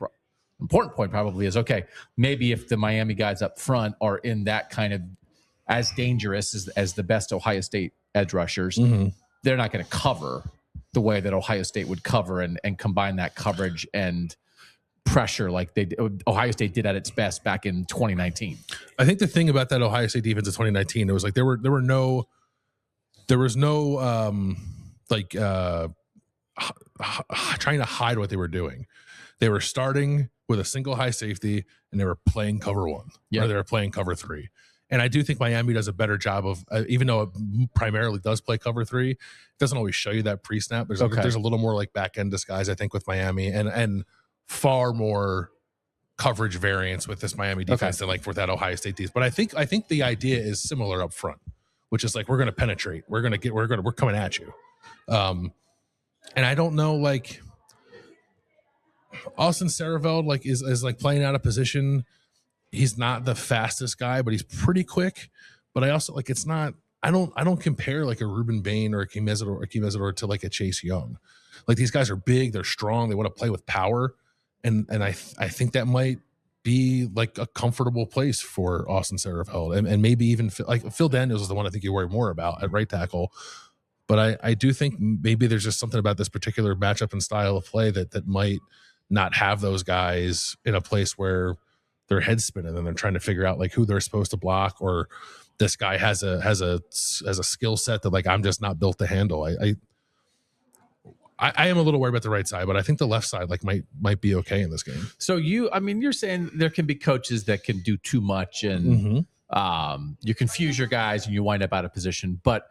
important point probably is, okay, maybe if the Miami guys up front are in that kind of as dangerous as the best Ohio State edge rushers, they're not going to cover the way that Ohio State would cover and combine that coverage and pressure like Ohio State did at its best back in 2019. I think the thing about that Ohio State defense of 2019, it was like there was no trying to hide what they were doing. They were starting with a single high safety and they were playing cover one, or they were playing cover three. And I do think Miami does a better job of, even though it primarily does play cover three, it doesn't always show you that pre-snap. There's a little more like back end disguise, I think, with Miami, and far more coverage variance with this Miami defense than like for that Ohio State defense. But I think the idea is similar up front, which is like we're going to penetrate, we're coming at you. And I don't know, like Austin Sareveld like is like playing out of position. He's not the fastest guy, but he's pretty quick. But I also like, it's not, I don't compare like a Ruben Bain or a Akeem Ezedor to like a Chase Young. Like these guys are big, they're strong, they want to play with power. And I think that might be like a comfortable place for Austin Sareveld and maybe even like Phil Daniels is the one I think you worry more about at right tackle. But I do think maybe there's just something about this particular matchup and style of play that might not have those guys in a place where their head's spinning and they're trying to figure out like who they're supposed to block, or this guy has a skill set that like I'm just not built to handle. I am a little worried about the right side, but I think the left side like might be okay in this game. So you're saying there can be coaches that can do too much and you confuse your guys and you wind up out of position. But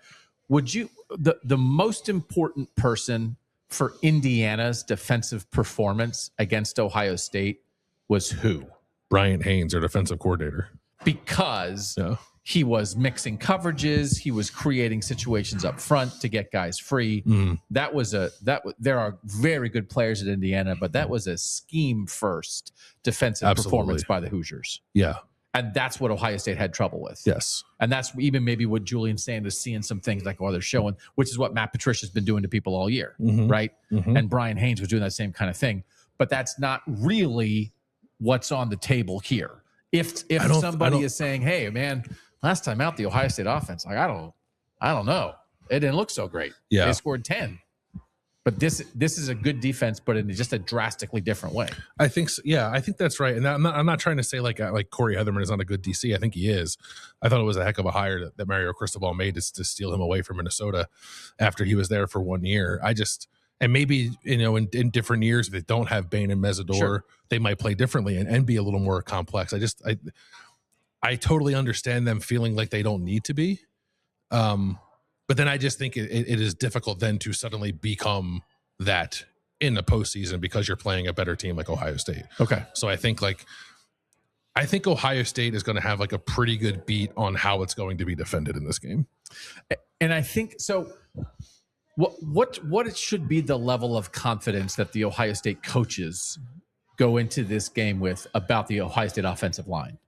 would you the most important person for Indiana's defensive performance against Ohio State was who? Bryant Haynes, our defensive coordinator, because he was mixing coverages, he was creating situations up front to get guys free. There are very good players at Indiana, but that was a scheme first defensive performance by the Hoosiers. Yeah. And that's what Ohio State had trouble with. Yes. And that's even maybe what Julian Sayin is seeing some things like, they're showing, which is what Matt Patricia's been doing to people all year, right? And Brian Haynes was doing that same kind of thing. But that's not really what's on the table here. If somebody is saying, hey, man, last time out, the Ohio State offense, like, I don't know. It didn't look so great. Yeah. They scored 10. But this is a good defense, but in just a drastically different way. I think so. Yeah, I think that's right. And I'm not trying to say like Corey Heatherman is not a good DC. I think he is. I thought it was a heck of a hire that Mario Cristobal made to steal him away from Minnesota after he was there for 1 year. And maybe, in different years, if they don't have Bain and Mesidor, they might play differently and be a little more complex. I totally understand them feeling like they don't need to be. But then I just think it is difficult then to suddenly become that in the postseason because you're playing a better team like Ohio State. Okay. So I think Ohio State is going to have like a pretty good beat on how it's going to be defended in this game. And I think so. What it should be the level of confidence that the Ohio State coaches go into this game with about the Ohio State offensive line?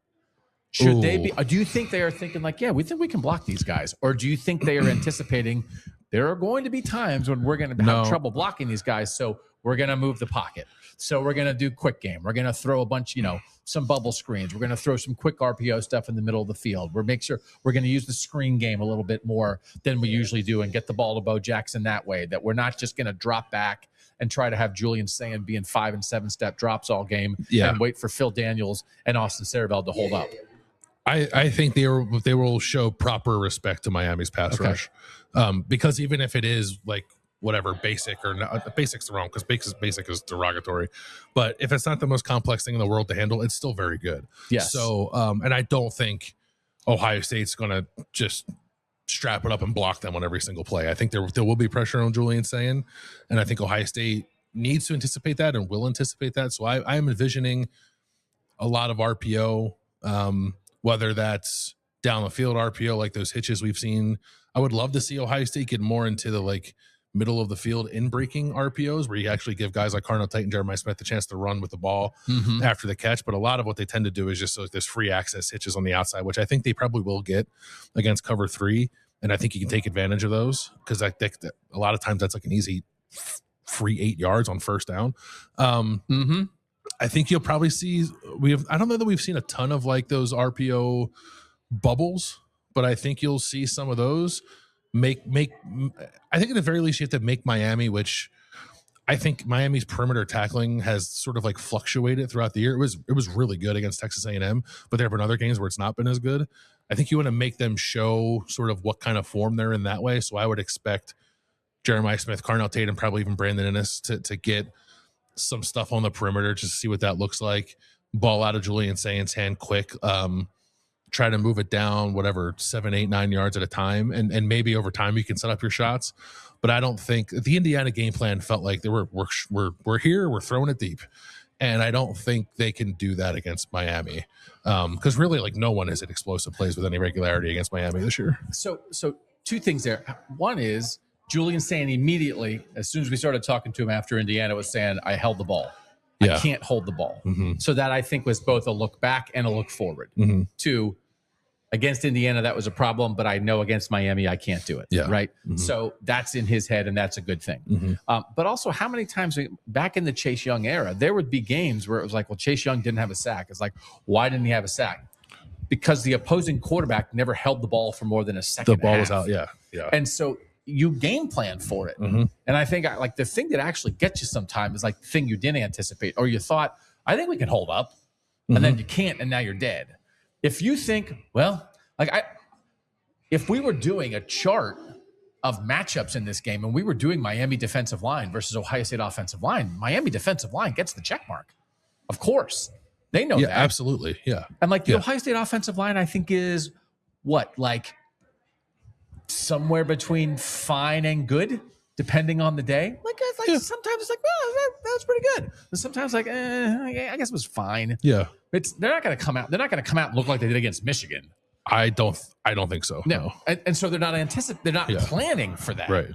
Should they be? Do you think they are thinking like, yeah, we think we can block these guys, or do you think they are anticipating there are going to be times when we're going to have trouble blocking these guys, so we're going to move the pocket, so we're going to do quick game, we're going to throw a bunch, some bubble screens, we're going to throw some quick RPO stuff in the middle of the field, we're going to use the screen game a little bit more than we usually do and get the ball to Bo Jackson that way, that we're not just going to drop back and try to have Julian Sayin be in 5 and 7 step drops all game and wait for Phil Daniels and Austin Sareveld to hold up. I think they will show proper respect to Miami's pass rush, because even if it is like whatever basic or not, basic's wrong because basic is derogatory, but if it's not the most complex thing in the world to handle, it's still very good. Yes. So and I don't think Ohio State's going to just strap it up and block them on every single play. I think there will be pressure on Julian Sayin, and I think Ohio State needs to anticipate that and will anticipate that. So I am envisioning a lot of RPO. Whether that's down the field RPO, like those hitches we've seen. I would love to see Ohio State get more into the like middle of the field in breaking RPOs where you actually give guys like Carnell, Tate, and Jeremiah Smith the chance to run with the ball after the catch. But a lot of what they tend to do is just like this free access hitches on the outside, which I think they probably will get against cover 3. And I think you can take advantage of those because I think that a lot of times that's like an easy free 8 yards on first down. I think you'll probably see I don't know that we've seen a ton of like those RPO bubbles, but I think you'll see some of those. I think at the very least you have to make Miami, which I think Miami's perimeter tackling has sort of like fluctuated throughout the year. It was really good against Texas A&M, but there have been other games where it's not been as good. I think you want to make them show sort of what kind of form they're in that way. So I would expect Jeremiah Smith, Carnell Tate, and probably even Brandon Innes to get some stuff on the perimeter just to see what that looks like. Ball out of Julian Sayin's hand quick. Try to move it down, whatever, 7, 8, 9 yards at a time. And maybe over time you can set up your shots. But I don't think the Indiana game plan felt like we're here, we're throwing it deep. And I don't think they can do that against Miami. Because really, like, no one has hit explosive plays with any regularity against Miami this year. So two things there. One is Julian Sayin immediately, as soon as we started talking to him after Indiana, was saying, I held the ball. Yeah. I can't hold the ball. Mm-hmm. So that, I think, was both a look back and a look forward. Mm-hmm. Two, against Indiana, that was a problem, but I know against Miami, I can't do it. Yeah. Right. Mm-hmm. So that's in his head, and that's a good thing. Mm-hmm. But also, how many times back in the Chase Young era, there would be games where it was like, well, Chase Young didn't have a sack. It's like, why didn't he have a sack? Because the opposing quarterback never held the ball for more than a second. The ball was out. Yeah. Yeah. And so you game plan for it. Mm-hmm. And I think like the thing that actually gets you sometimes is like the thing you didn't anticipate, or you thought, I think we can hold up, and then you can't, and now you're dead. If you think, well, if we were doing a chart of matchups in this game and we were doing Miami defensive line versus Ohio State offensive line, Miami defensive line gets the check mark. Of course. They know that. Absolutely. Yeah. And like the Ohio State offensive line, I think is what, like somewhere between fine and good, depending on the day. Sometimes it's like, well, that's pretty good. But sometimes like, I guess it was fine. Yeah. They're not going to come out. They're not going to come out and look like they did against Michigan. I don't think so. No. And so they're not planning for that. Right.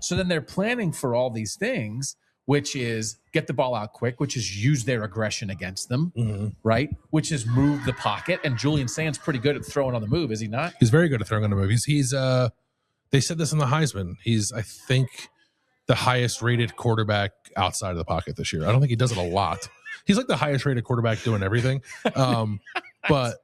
So then they're planning for all these things, which is get the ball out quick, which is use their aggression against them, right? Which is move the pocket. And Julian Sayin's pretty good at throwing on the move, is he not? He's very good at throwing on the move. He's they said this in the Heisman. He's, I think, the highest rated quarterback outside of the pocket this year. I don't think he does it a lot. He's like the highest rated quarterback doing everything. But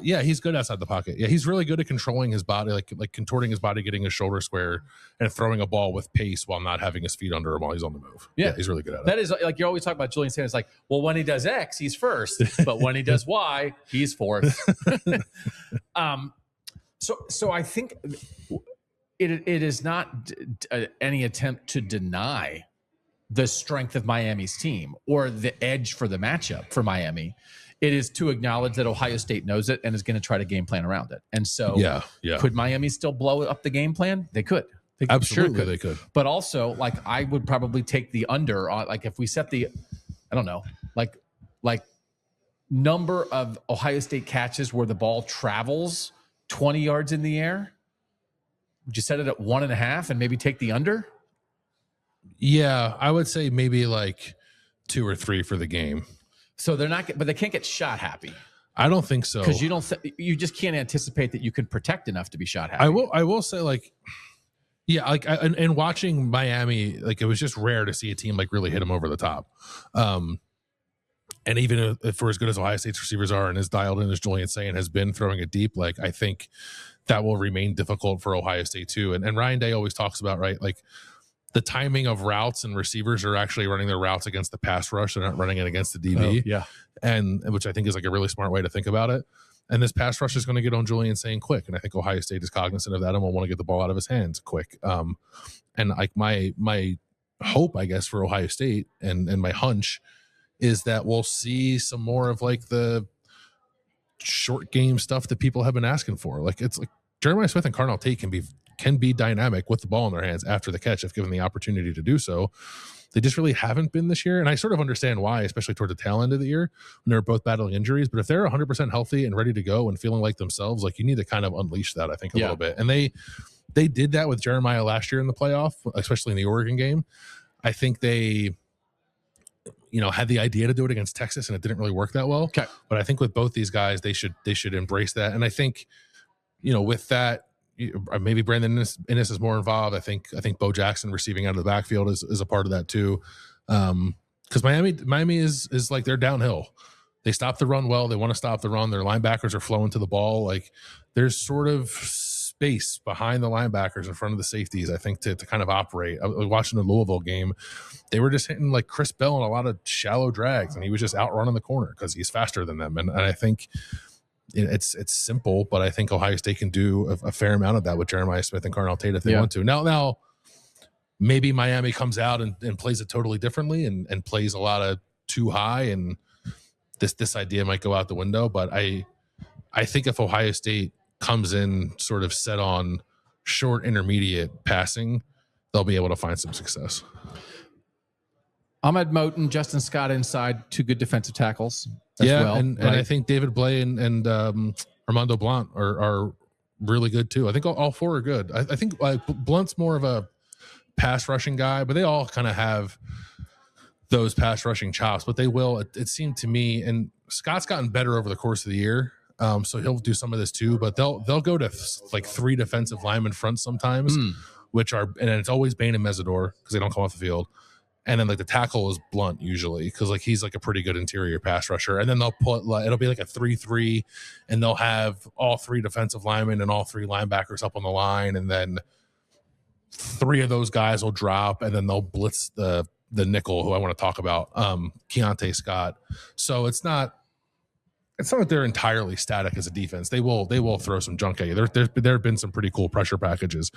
he's good outside the pocket. Yeah, he's really good at controlling his body, like contorting his body, getting his shoulder square, and throwing a ball with pace while not having his feet under him while he's on the move. Yeah, he's really good at it. That is, like, you always talk about Julian Sayin. It's like, well, when he does X, he's first, but when he does Y, he's fourth. So I think it is not any attempt to deny the strength of Miami's team or the edge for the matchup for Miami. It is to acknowledge that Ohio State knows it and is going to try to game plan around it. And so could Miami still blow up the game plan? They could. Absolutely, they could. But also, like, I would probably take the under on, like, if we set the, I don't know, like number of Ohio State catches where the ball travels 20 yards in the air. Would you set it at 1.5 and maybe take the under? Yeah, I would say maybe like 2 or 3 for the game. So they're not, but they can't get shot happy. I don't think so, because you just can't anticipate that you can protect enough to be shot happy. I will say, like, yeah, like, and watching Miami, like, it was just rare to see a team like really hit them over the top. And even if for as good as Ohio State's receivers are and as dialed in as Julian Sayin has been throwing it deep, like, I think that will remain difficult for Ohio State too. And Ryan Day always talks about, right, like, the timing of routes, and receivers are actually running their routes against the pass rush. They're not running it against the DB. And which I think is like a really smart way to think about it. And this pass rush is going to get on Julian Sayin quick. And I think Ohio State is cognizant of that and will want to get the ball out of his hands quick. And like my hope, I guess, for Ohio State and my hunch is that we'll see some more of like the short game stuff that people have been asking for. Like, it's like Jeremiah Smith and Carnell Tate can be dynamic with the ball in their hands after the catch if given the opportunity to do so. They just really haven't been this year. And I sort of understand why, especially toward the tail end of the year when they're both battling injuries. But if they're 100% healthy and ready to go and feeling like themselves, like, you need to kind of unleash that, I think, a little bit. And they did that with Jeremiah last year in the playoff, especially in the Oregon game. I think they, had the idea to do it against Texas and it didn't really work that well. Okay. But I think with both these guys, they should embrace that. And I think, with that, maybe Brandon Innes is more involved. I think Bo Jackson receiving out of the backfield is a part of that too. Because Miami is like, they're downhill. They stop the run well. They want to stop the run. Their linebackers are flowing to the ball. Like, there's sort of space behind the linebackers in front of the safeties, I think, to kind of operate. I was watching the Louisville game. They were just hitting like Chris Bell in a lot of shallow drags, and he was just outrunning the corner because he's faster than them. And I think it's simple, but I think Ohio State can do a fair amount of that with Jeremiah Smith and Carnell Tate if they want to. Now, maybe Miami comes out and plays it totally differently and plays a lot of too high, and this idea might go out the window. But I think if Ohio State comes in sort of set on short intermediate passing, they'll be able to find some success. Ahmed Moten, Justin Scott inside, 2 good defensive tackles. And I think David Blay and Armando Blunt are really good too. I think all 4 are good. I think Blunt's more of a pass rushing guy, but they all kind of have those pass rushing chops. But they will, it seemed to me, and Scott's gotten better over the course of the year. So he'll do some of this too, but they'll go to like 3 defensive linemen front sometimes, which are, and it's always Bain and Mesidor because they don't come off the field. And then like the tackle is Blunt usually because like he's like a pretty good interior pass rusher. And then they'll put it'll be like a 3-3, and they'll have all 3 defensive linemen and all 3 linebackers up on the line, and then 3 of those guys will drop, and then they'll blitz the nickel who I want to talk about, Keontae Scott. So it's not like they're entirely static as a defense. They will throw some junk at you. There have been some pretty cool pressure packages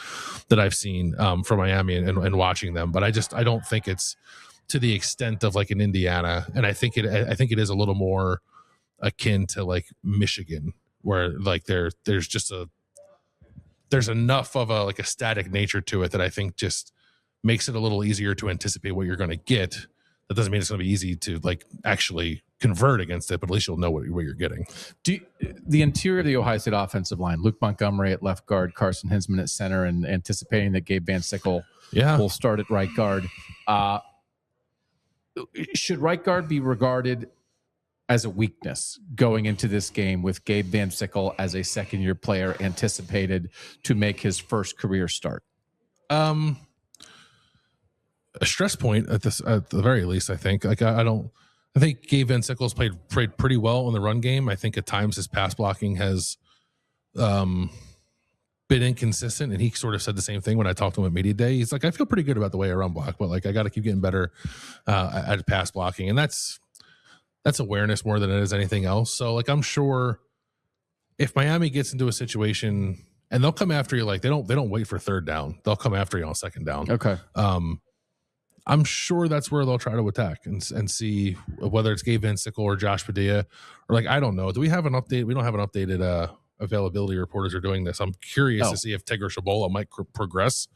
that I've seen from Miami and watching them, but I don't think it's to the extent of like an Indiana. And I think it is a little more akin to like Michigan, where like there's enough of a static nature to it that I think just makes it a little easier to anticipate what you're going to get. That doesn't mean it's going to be easy to like actually convert against it, but at least you'll know what you're getting. The interior of the Ohio State offensive line, Luke Montgomery at left guard, Carson Hinsman at center, and anticipating that Gabe Van Sickle will start at right guard. Should right guard be regarded as a weakness going into this game with Gabe Van Sickle as a second-year player anticipated to make his first career start? A stress point at the very least, I think. Like I think Gabe Van Sickle's played pretty well in the run game. I think at times his pass blocking has been inconsistent, and he sort of said the same thing when I talked to him at media day. He's like, I feel pretty good about the way I run block, but like I got to keep getting better at pass blocking, and that's awareness more than it is anything else. So like I'm sure if Miami gets into a situation, and they'll come after you, like they don't wait for third down, they'll come after you on second down. Okay. I'm sure that's where they'll try to attack and see whether it's Gabe Van Sickle or Josh Padilla, or like, I don't know. Do we have an update? We don't have an updated availability report as we're doing this. I'm curious to see if Tigger Shabola might progress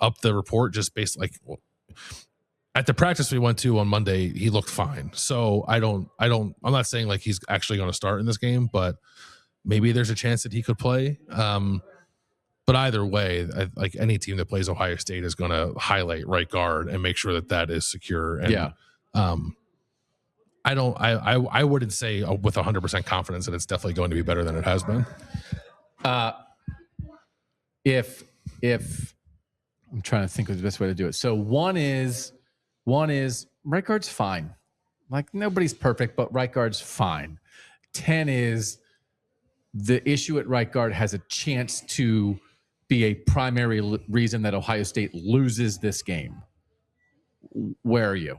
up the report just based at the practice we went to on Monday, he looked fine. So I'm not saying like he's actually going to start in this game, but maybe there's a chance that he could play. But either way, like any team that plays Ohio State is going to highlight right guard and make sure that is secure. And, I wouldn't say with 100% confidence that it's definitely going to be better than it has been. If I'm trying to think of the best way to do it. So one is right guard's fine. Like nobody's perfect, but right guard's fine. 10 is the issue at right guard has a chance to be a primary reason that Ohio State loses this game. Where are you?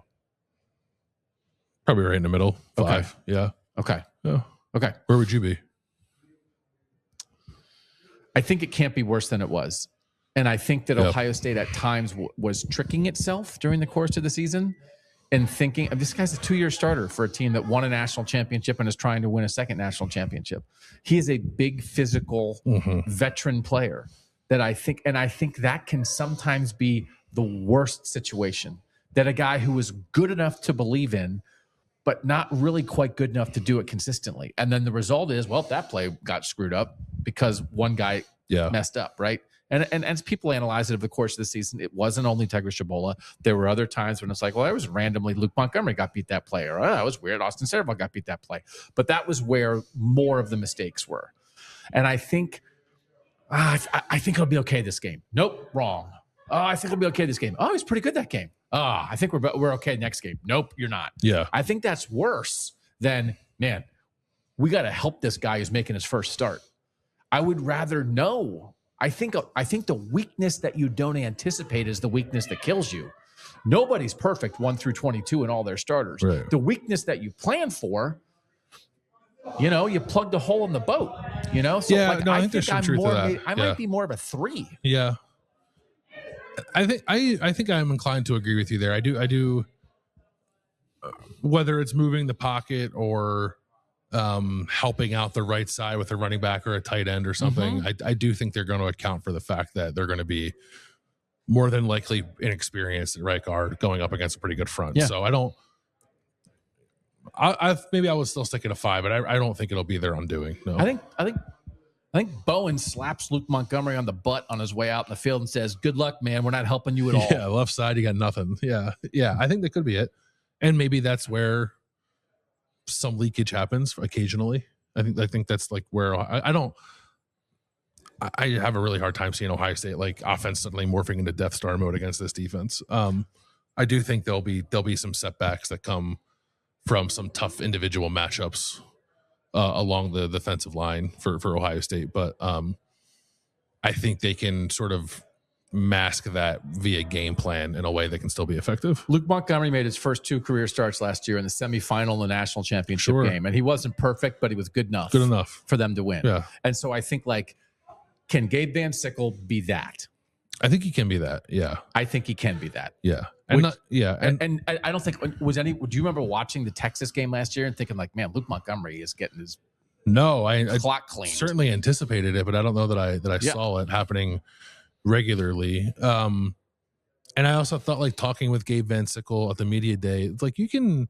Probably right in the middle. 5. Okay. Yeah. Okay. Yeah. Okay. Where would you be? I think it can't be worse than it was. And I think that Ohio State at times was tricking itself during the course of the season and thinking, this guy's a 2-year starter for a team that won a national championship and is trying to win a second national championship. He is a big physical veteran player that I think that can sometimes be the worst situation, that a guy who was good enough to believe in, but not really quite good enough to do it consistently. And then the result is, well, that play got screwed up because one guy messed up, right? And as people analyze it over the course of the season, it wasn't only Tigger Shabola. There were other times when it's like, well, it was randomly Luke Montgomery got beat that play, or that was weird, Austin Serval got beat that play. But that was where more of the mistakes were. And I think I think it'll be okay this game. Nope, wrong. Oh, I think it'll be okay this game. Oh, he's pretty good that game. Oh, I think we're okay next game. Nope, you're not. Yeah. I think that's worse than, man, we got to help this guy who's making his first start. I would rather know I think the weakness that you don't anticipate is the weakness that kills you. Nobody's perfect 1 through 22 in all their starters. Right. The weakness that you plan for, you plugged a hole in the boat. So Yeah, no, I think there's some truth to that. I might be more of a 3. Yeah. I think I'm inclined to agree with you there. I do whether it's moving the pocket or helping out the right side with a running back or a tight end or something. I do think they're going to account for the fact that they're going to be more than likely inexperienced at right guard going up against a pretty good front. Yeah. So maybe I would still stick at a 5, but I don't think it'll be their undoing. No. I think Bowen slaps Luke Montgomery on the butt on his way out in the field and says, "Good luck, man. We're not helping you at all." Yeah, left side, you got nothing. Yeah. I think that could be it, and maybe that's where some leakage happens occasionally. I think that's like where I have a really hard time seeing Ohio State like offense suddenly morphing into Death Star mode against this defense. I do think there'll be some setbacks that come from some tough individual matchups along the defensive line for Ohio State, but I think they can sort of mask that via game plan in a way that can still be effective. Luke Montgomery made his first 2 career starts last year in the semifinal in the national championship game, and he wasn't perfect, but he was good enough for them to win. Yeah. And so I think can Gabe Van Sickle be that? I think he can be that. Yeah. I think he can be that. Yeah. And I don't think do you remember watching the Texas game last year and thinking man, Luke Montgomery is getting his clock cleaned? Certainly anticipated it, but I don't know that I saw it happening regularly. And I also thought talking with Gabe Van Sickle at the media day, it's you can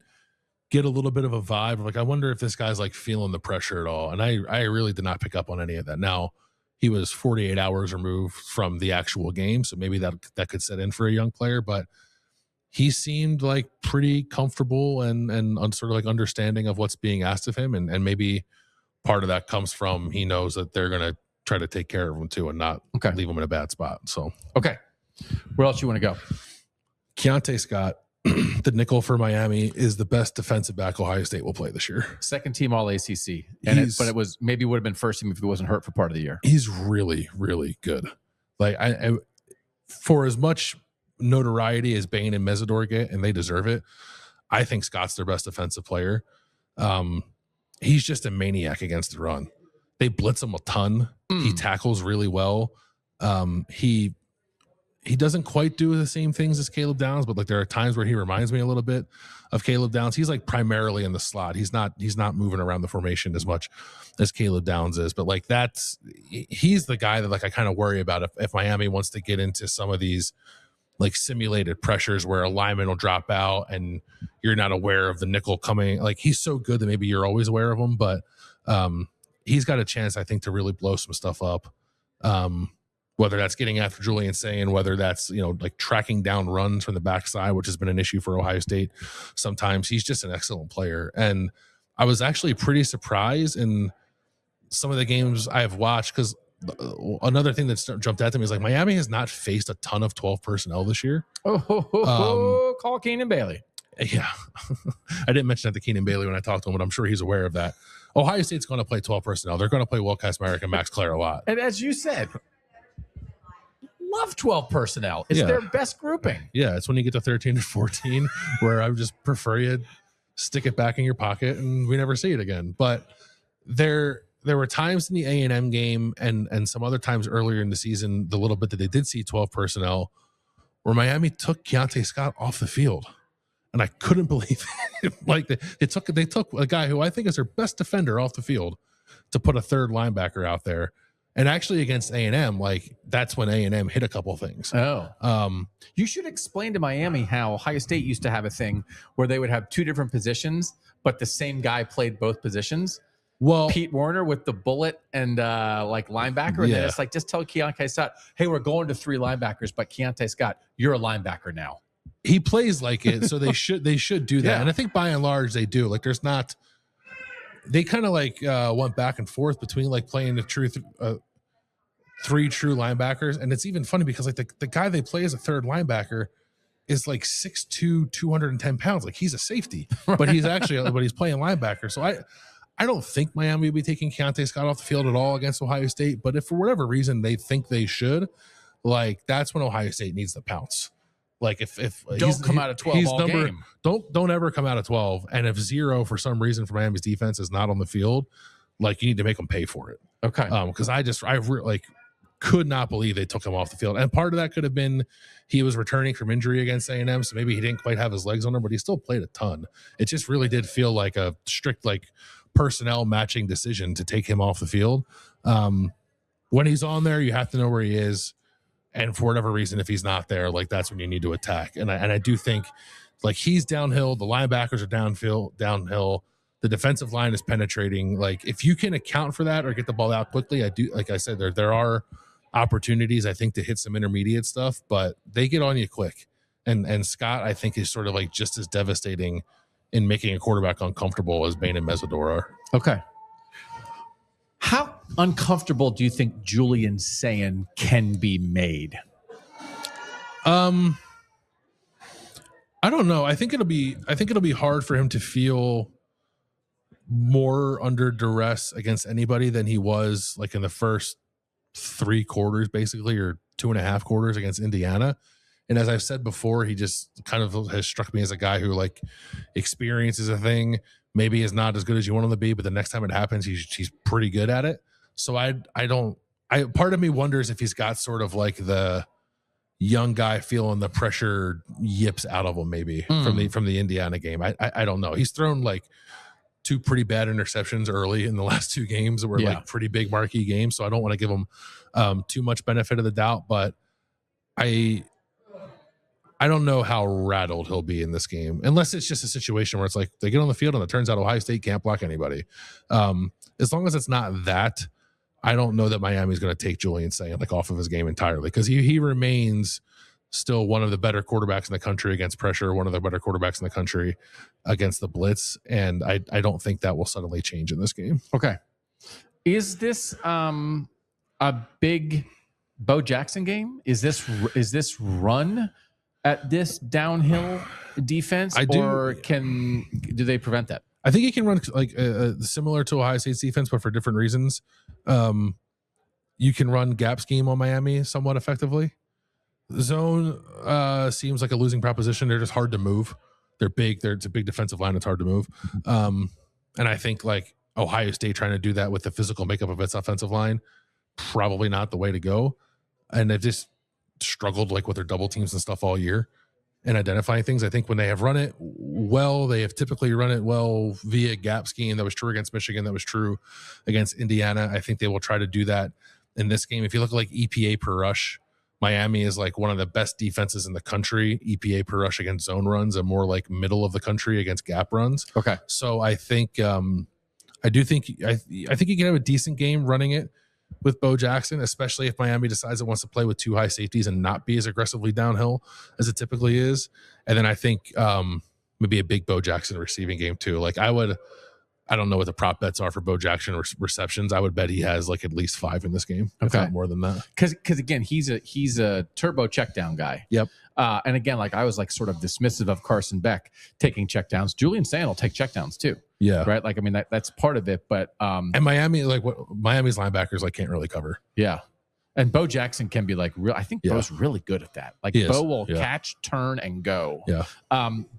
get a little bit of a vibe of I wonder if this guy's feeling the pressure at all. And I really did not pick up on any of that. Now, he was 48 hours removed from the actual game, so maybe that could set in for a young player, but he seemed pretty comfortable and sort of understanding of what's being asked of him. And maybe part of that comes from he knows that they're going to try to take care of him too and not leave him in a bad spot. So, okay. Where else you want to go? Keontae Scott, the nickel for Miami, is the best defensive back Ohio State will play this year. Second team All ACC, but it was maybe would have been first team if he wasn't hurt for part of the year. He's really, really good. I for as much notoriety as Bain and Mesidor get, and they deserve it, I think Scott's their best defensive player. He's just a maniac against the run. They blitz him a ton. He tackles really well. He doesn't quite do the same things as Caleb Downs, but there are times where he reminds me a little bit of Caleb Downs. He's primarily in the slot. He's not moving around the formation as much as Caleb Downs is, but he's the guy that I kind of worry about if Miami wants to get into some of these simulated pressures where a lineman will drop out and you're not aware of the nickel coming. He's so good that maybe you're always aware of him, but he's got a chance, I think, to really blow some stuff up. Whether that's getting after Julian Sayin, whether that's, tracking down runs from the backside, which has been an issue for Ohio State sometimes. He's just an excellent player. And I was actually pretty surprised in some of the games I have watched, because another thing that's jumped out to me is Miami has not faced a ton of 12 personnel this year. Call Keenan Bailey. Yeah. I didn't mention that to Keenan Bailey when I talked to him, but I'm sure he's aware of that. Ohio State's going to play 12 personnel. They're going to play Will Kacmarek and Max Clare a lot. And as you said, love 12 personnel. It's their best grouping. Yeah, it's when you get to 13 to 14 where I would just prefer you stick it back in your pocket and we never see it again. But there were times in the A&M game and some other times earlier in the season, the little bit that they did see 12 personnel, where Miami took Keontae Scott off the field. And I couldn't believe it. They took a guy who I think is their best defender off the field to put a third linebacker out there. And actually against A&M, that's when A&M hit a couple of things. You should explain to Miami how Ohio State used to have a thing where they would have 2 different positions, but the same guy played both positions. Well, Pete Werner with the bullet and linebacker. And then it's just tell Keontae Scott, hey, we're going to 3 linebackers, but Keontae Scott, you're a linebacker now. He plays like it, so they should do that. Yeah. And I think by and large they do. There's not. They kind of went back and forth between playing the 3 true linebackers, and it's even funny because the guy they play as a third linebacker is 6'2", 210 pounds. He's a safety, but he's actually he's playing linebacker. So I don't think Miami would be taking Keontae Scott off the field at all against Ohio State, but if for whatever reason they think they should, like that's when Ohio State needs to pounce. Like if don't come out of 12 all game. Don't ever come out of 12. And if 0 for some reason for Miami's defense is not on the field, like you need to make them pay for it. Okay. Because I could not believe they took him off the field. And part of that could have been he was returning from injury against A&M, so maybe he didn't quite have his legs on him, but he still played a ton. It just really did feel like a strict like personnel matching decision to take him off the field. When he's on there, you have to know where he is. And for whatever reason, if he's not there, like that's when you need to attack. And I do think like he's downhill, the linebackers are downhill. The defensive line is penetrating. Like if you can account for that or get the ball out quickly, I do. Like I said, there are opportunities I think to hit some intermediate stuff, but they get on you quick. And Scott, I think, is sort of like just as devastating in making a quarterback uncomfortable as Bain and Mesidor are. Okay. How uncomfortable do you think Julian Sayin can be made? I don't know. I think it'll be hard for him to feel more under duress against anybody than he was like in the first 3 quarters, basically, or 2.5 quarters against Indiana. And as I've said before, he just kind of has struck me as a guy who like experience is a thing. Maybe is not as good as you want him to be, but the next time it happens, he's pretty good at it. So part of me wonders if he's got sort of like the young guy feeling the pressure yips out of him maybe from the Indiana game. I don't know. He's thrown like 2 pretty bad interceptions early in the last 2 games that were like pretty big marquee games. So I don't want to give him too much benefit of the doubt, but I don't know how rattled he'll be in this game, unless it's just a situation where it's like they get on the field and it turns out Ohio State can't block anybody. As long as it's not that, I don't know that Miami's going to take Julian Sayin like off of his game entirely, because he remains still one of the better quarterbacks in the country against pressure, one of the better quarterbacks in the country against the blitz, and I don't think that will suddenly change in this game. Okay. Is this a big Bo Jackson game? Is this run at this downhill defense, or do they prevent that? I think he can run like similar to Ohio State's defense, but for different reasons. You can run gap scheme on Miami somewhat effectively. Zone seems like a losing proposition. They're just hard to move. They're big. It's a big defensive line. It's hard to move. And I think like Ohio State trying to do that with the physical makeup of its offensive line, probably not the way to go. And they've just struggled like with their double teams and stuff all year and identifying things. I think when they have run it well, they have typically run it well via gap scheme. That was true against Michigan. That was true against Indiana. I think they will try to do that in this game. If you look at like EPA per rush, Miami is like one of the best defenses in the country. EPA per rush against zone runs, and more like middle of the country against gap runs. Okay. So I think I think you can have a decent game running it with Bo Jackson, especially if Miami decides it wants to play with 2 high safeties and not be as aggressively downhill as it typically is. And then I think maybe a big Bo Jackson receiving game too. Like I don't know what the prop bets are for Bo Jackson receptions. I would bet he has like at least 5 in this game, if not more than that. Because again, he's a turbo check down guy. Yep. And again, like I was like sort of dismissive of Carson Beck taking checkdowns. Julian Sayin will take checkdowns too. Yeah. Right. Like I mean that's part of it, but and Miami's linebackers like can't really cover. Yeah. And Bo Jackson can be like real. I think Bo's really good at that. Like Bo will catch, turn, and go. Yeah.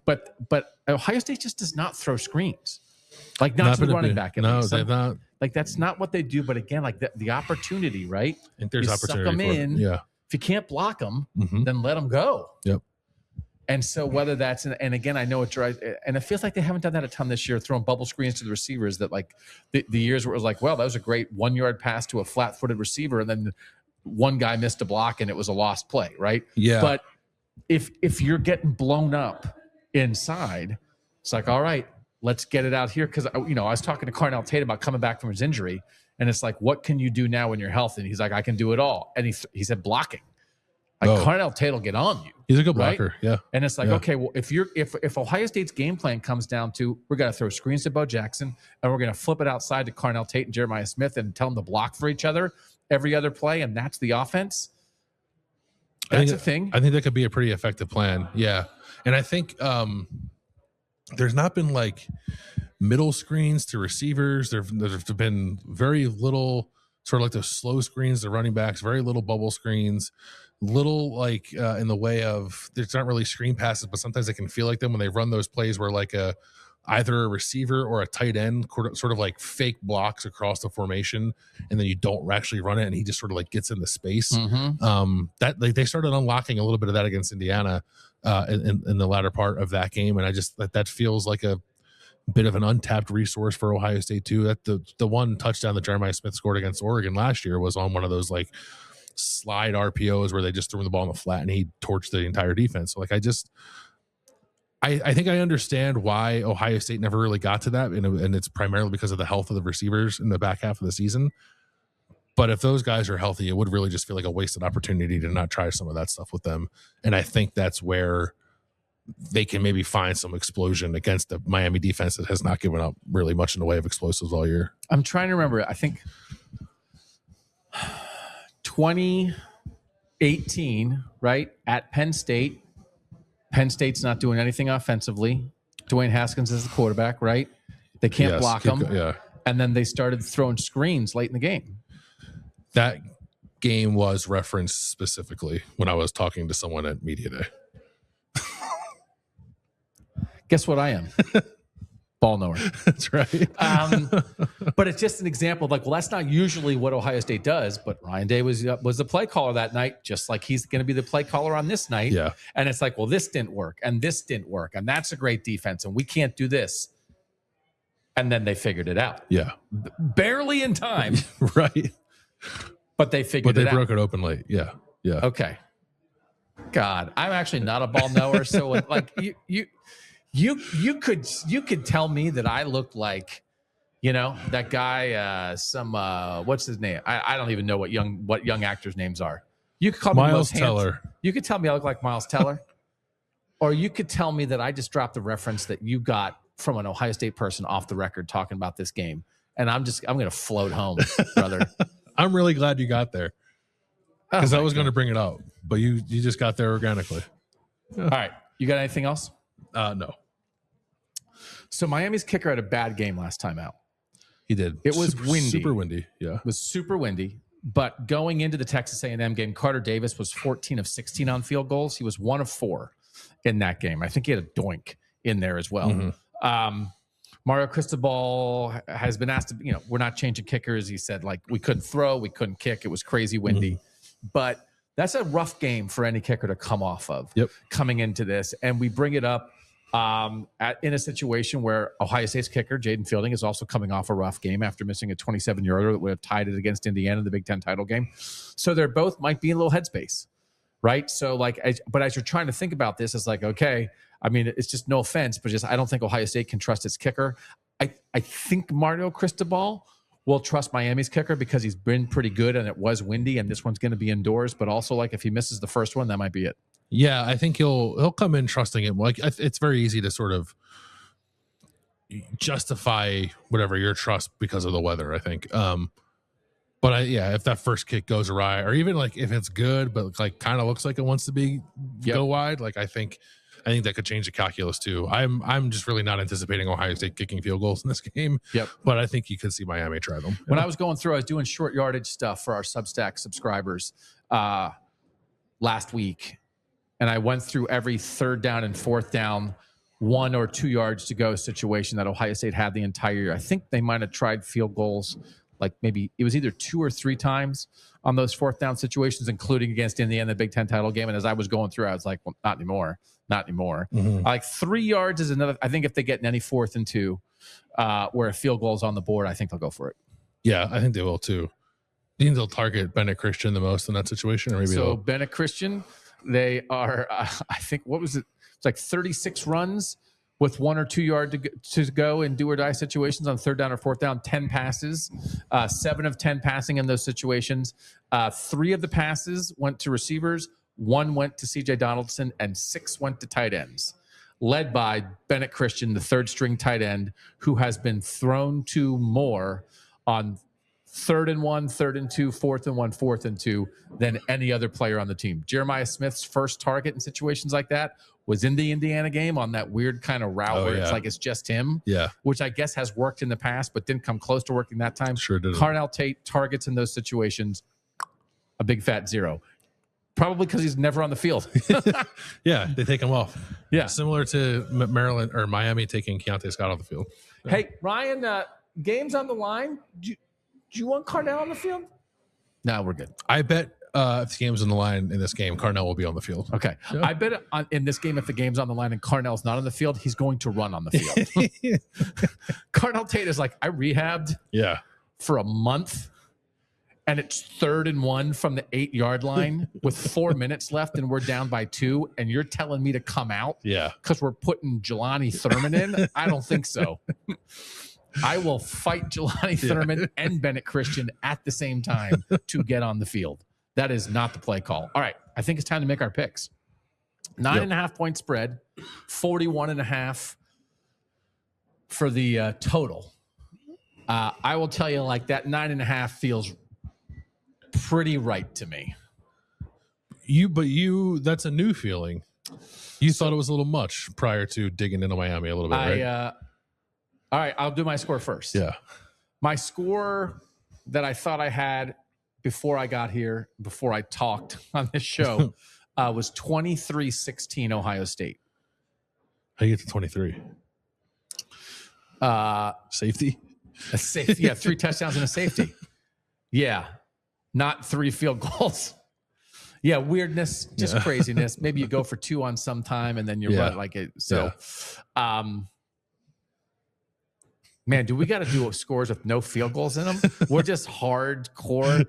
But Ohio State just does not throw screens. Like not to the running back. They've not. Like that's not what they do. But again, like the opportunity, right? I think there's opportunity. Suck them in. Yeah. If you can't block them, then let them go. Yep. And so whether that's and again, I know it's right, and it feels like they haven't done that a ton this year, throwing bubble screens to the receivers. That like the years where it was like, well, that was a great 1-yard pass to a flat-footed receiver, and then one guy missed a block and it was a lost play, right? Yeah. But if you're getting blown up inside, it's like, all right, let's get it out here. Because I was talking to Carnell Tate about coming back from his injury, and it's like, what can you do now when you're healthy? And he's like, I can do it all. And he said blocking. Like Carnell Tate will get on you. He's a good blocker, yeah. And it's like, okay, well, if Ohio State's game plan comes down to we're going to throw screens to Bo Jackson and we're going to flip it outside to Carnell Tate and Jeremiah Smith and tell them to block for each other every other play, and that's the offense. That's a thing. I think that could be a pretty effective plan, yeah. And I think there's not been like middle screens to receivers. There's been very little sort of like those slow screens to running backs, very little bubble screens, little like in the way of, there's not really screen passes, but sometimes they can feel like them when they run those plays where like either a receiver or a tight end sort of like fake blocks across the formation, and then you don't actually run it, and he just sort of like gets into space. That like they started unlocking a little bit of that against Indiana in the latter part of that game, and I just that feels like a bit of an untapped resource for Ohio State too. That the one touchdown that Jeremiah Smith scored against Oregon last year was on one of those like slide RPOs where they just threw the ball in the flat and he torched the entire defense. So like I think I understand why Ohio State never really got to that, and it's primarily because of the health of the receivers in the back half of the season. But if those guys are healthy, it would really just feel like a wasted opportunity to not try some of that stuff with them. And I think that's where they can maybe find some explosion against the Miami defense that has not given up really much in the way of explosives all year. I'm trying to remember. I think 2018, right, at Penn State. Penn State's not doing anything offensively. Dwayne Haskins is the quarterback, right? They can't block him. Yeah. And then they started throwing screens late in the game. That game was referenced specifically when I was talking to someone at Media Day. Guess what I am? Ball knower. That's right. But it's just an example of like, well, that's not usually what Ohio State does. But Ryan Day was the play caller that night, just like he's going to be the play caller on this night. Yeah. And it's like, well, this didn't work, and this didn't work, and that's a great defense, and we can't do this. And then they figured it out. Yeah. Barely in time. Right. But they figured it out. But they broke it open late. Yeah. Yeah. Okay. God, I'm actually not a ball knower. So like you could tell me that I looked like, that guy, what's his name? I don't even know what young actors' names are. You could call me Miles Teller. You could tell me I look like Miles Teller. Or you could tell me that I just dropped the reference that you got from an Ohio State person off the record talking about this game. And I'm going to float home, brother. I'm really glad you got there, because I was going to bring it up, but you just got there organically. All right. You got anything else? No. So Miami's kicker had a bad game last time out. He did. It was windy. Super windy. Yeah. It was super windy. But going into the Texas A&M game, Carter Davis was 14 of 16 on field goals. He was 1 of 4 in that game. I think he had a doink in there as well. Mm-hmm. Mario Cristobal has been asked to, we're not changing kickers. He said, like, we couldn't throw, we couldn't kick. It was crazy windy. Mm-hmm. But that's a rough game for any kicker to come off of coming into this. And we bring it up in a situation where Ohio State's kicker, Jaden Fielding, is also coming off a rough game after missing a 27-yarder that would have tied it against Indiana in the Big Ten title game. So they're both might be in a little headspace, right? So, like, but as you're trying to think about this, it's like, okay, I mean, it's just no offense, but just I don't think Ohio State can trust its kicker. I think Mario Cristobal will trust Miami's kicker because he's been pretty good, and it was windy, and this one's going to be indoors. But also, like, if he misses the first one, that might be it. Yeah, I think he'll come in trusting it. Like, it's very easy to sort of justify whatever your trust because of the weather, I think. But if that first kick goes awry, or even like if it's good but like kind of looks like it wants to go wide, like I think that could change the calculus too. I'm just really not anticipating Ohio State kicking field goals in this game. But I think you could see Miami try them. When I was going through, I was doing short yardage stuff for our Substack subscribers last week. And I went through every 3rd down and 4th down, 1 or 2 yards to go situation that Ohio State had the entire year. I think they might have tried field goals, like maybe it was either 2 or 3 times on those 4th down situations, including against Indiana in the Big Ten title game. And as I was going through, I was like, well, not anymore. Mm-hmm. Like 3 yards is another. I think if they get in any 4th and 2 where a field goal is on the board, I think they'll go for it. Yeah, I think they will too. Do you think they'll target Bennett Christian the most in that situation? Or maybe Bennett Christian, they are, I think, what was it? It's like 36 runs with 1 or 2 yards to go in do or die situations on 3rd down or 4th down, 10 passes, 7 of 10 passing in those situations. 3 of the passes went to receivers, 1 went to CJ Donaldson, and 6 went to tight ends, led by Bennett Christian, the 3rd string tight end, who has been thrown to more on 3rd and 1, 3rd and 2, 4th and 1, 4th and 2 than any other player on the team. Jeremiah Smith's first target in situations like that was in the Indiana game on that weird kind of route where it's like it's just him, which I guess has worked in the past, but didn't come close to working that time. Sure did. Carnell Tate targets in those situations, a big fat 0. Probably because he's never on the field. Yeah, they take him off. Yeah. Similar to Maryland or Miami taking Keontae Scott off the field. Yeah. Hey, Ryan, game's on the line. Do you want Carnell on the field? No, we're good. I bet if the game's on the line in this game, Carnell will be on the field. Okay. Yeah. I bet in this game, if the game's on the line and Carnell's not on the field, he's going to run on the field. Carnell Tate is like, I rehabbed for a month, and it's 3rd and 1 from the 8-yard line with 4 minutes left, and we're down by 2, and you're telling me to come out? Yeah. Because we're putting Jelani Thurman in? I don't think so. I will fight Jelani Thurman and Bennett Christian at the same time to get on the field. That is not the play call. All right. I think it's time to make our picks. 9.5 point spread, 41.5 for the total. I will tell you, like, that 9.5 feels pretty right to me. That's a new feeling. You thought it was a little much prior to digging into Miami a little bit, right? All right, I'll do my score first. Yeah. My score that I thought I had before I got here, before I talked on this show, was 23-16 Ohio State. How do you get to 23? Safety? A safety, yeah, 3 touchdowns and a safety. Yeah, not 3 field goals. Yeah, weirdness, just craziness. Maybe you go for 2 on some time and then you're right like it. So, man, do we got to do scores with no field goals in them? We're just hardcore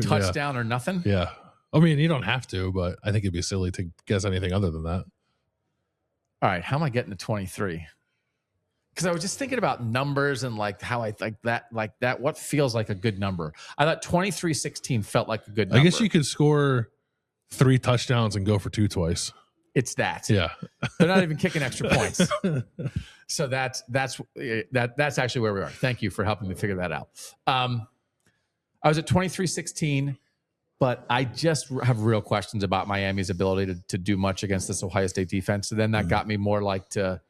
touchdown or nothing? Yeah. I mean, you don't have to, but I think it'd be silly to guess anything other than that. All right, how am I getting to 23? Because I was just thinking about numbers and like how I like that. What feels like a good number? I thought 23-16 felt like a good number. I guess you could score 3 touchdowns and go for 2 twice. It's that. Yeah. They're not even kicking extra points. So that's actually where we are. Thank you for helping me figure that out. I was at 23-16, but I just have real questions about Miami's ability to do much against this Ohio State defense. So then that got me more like to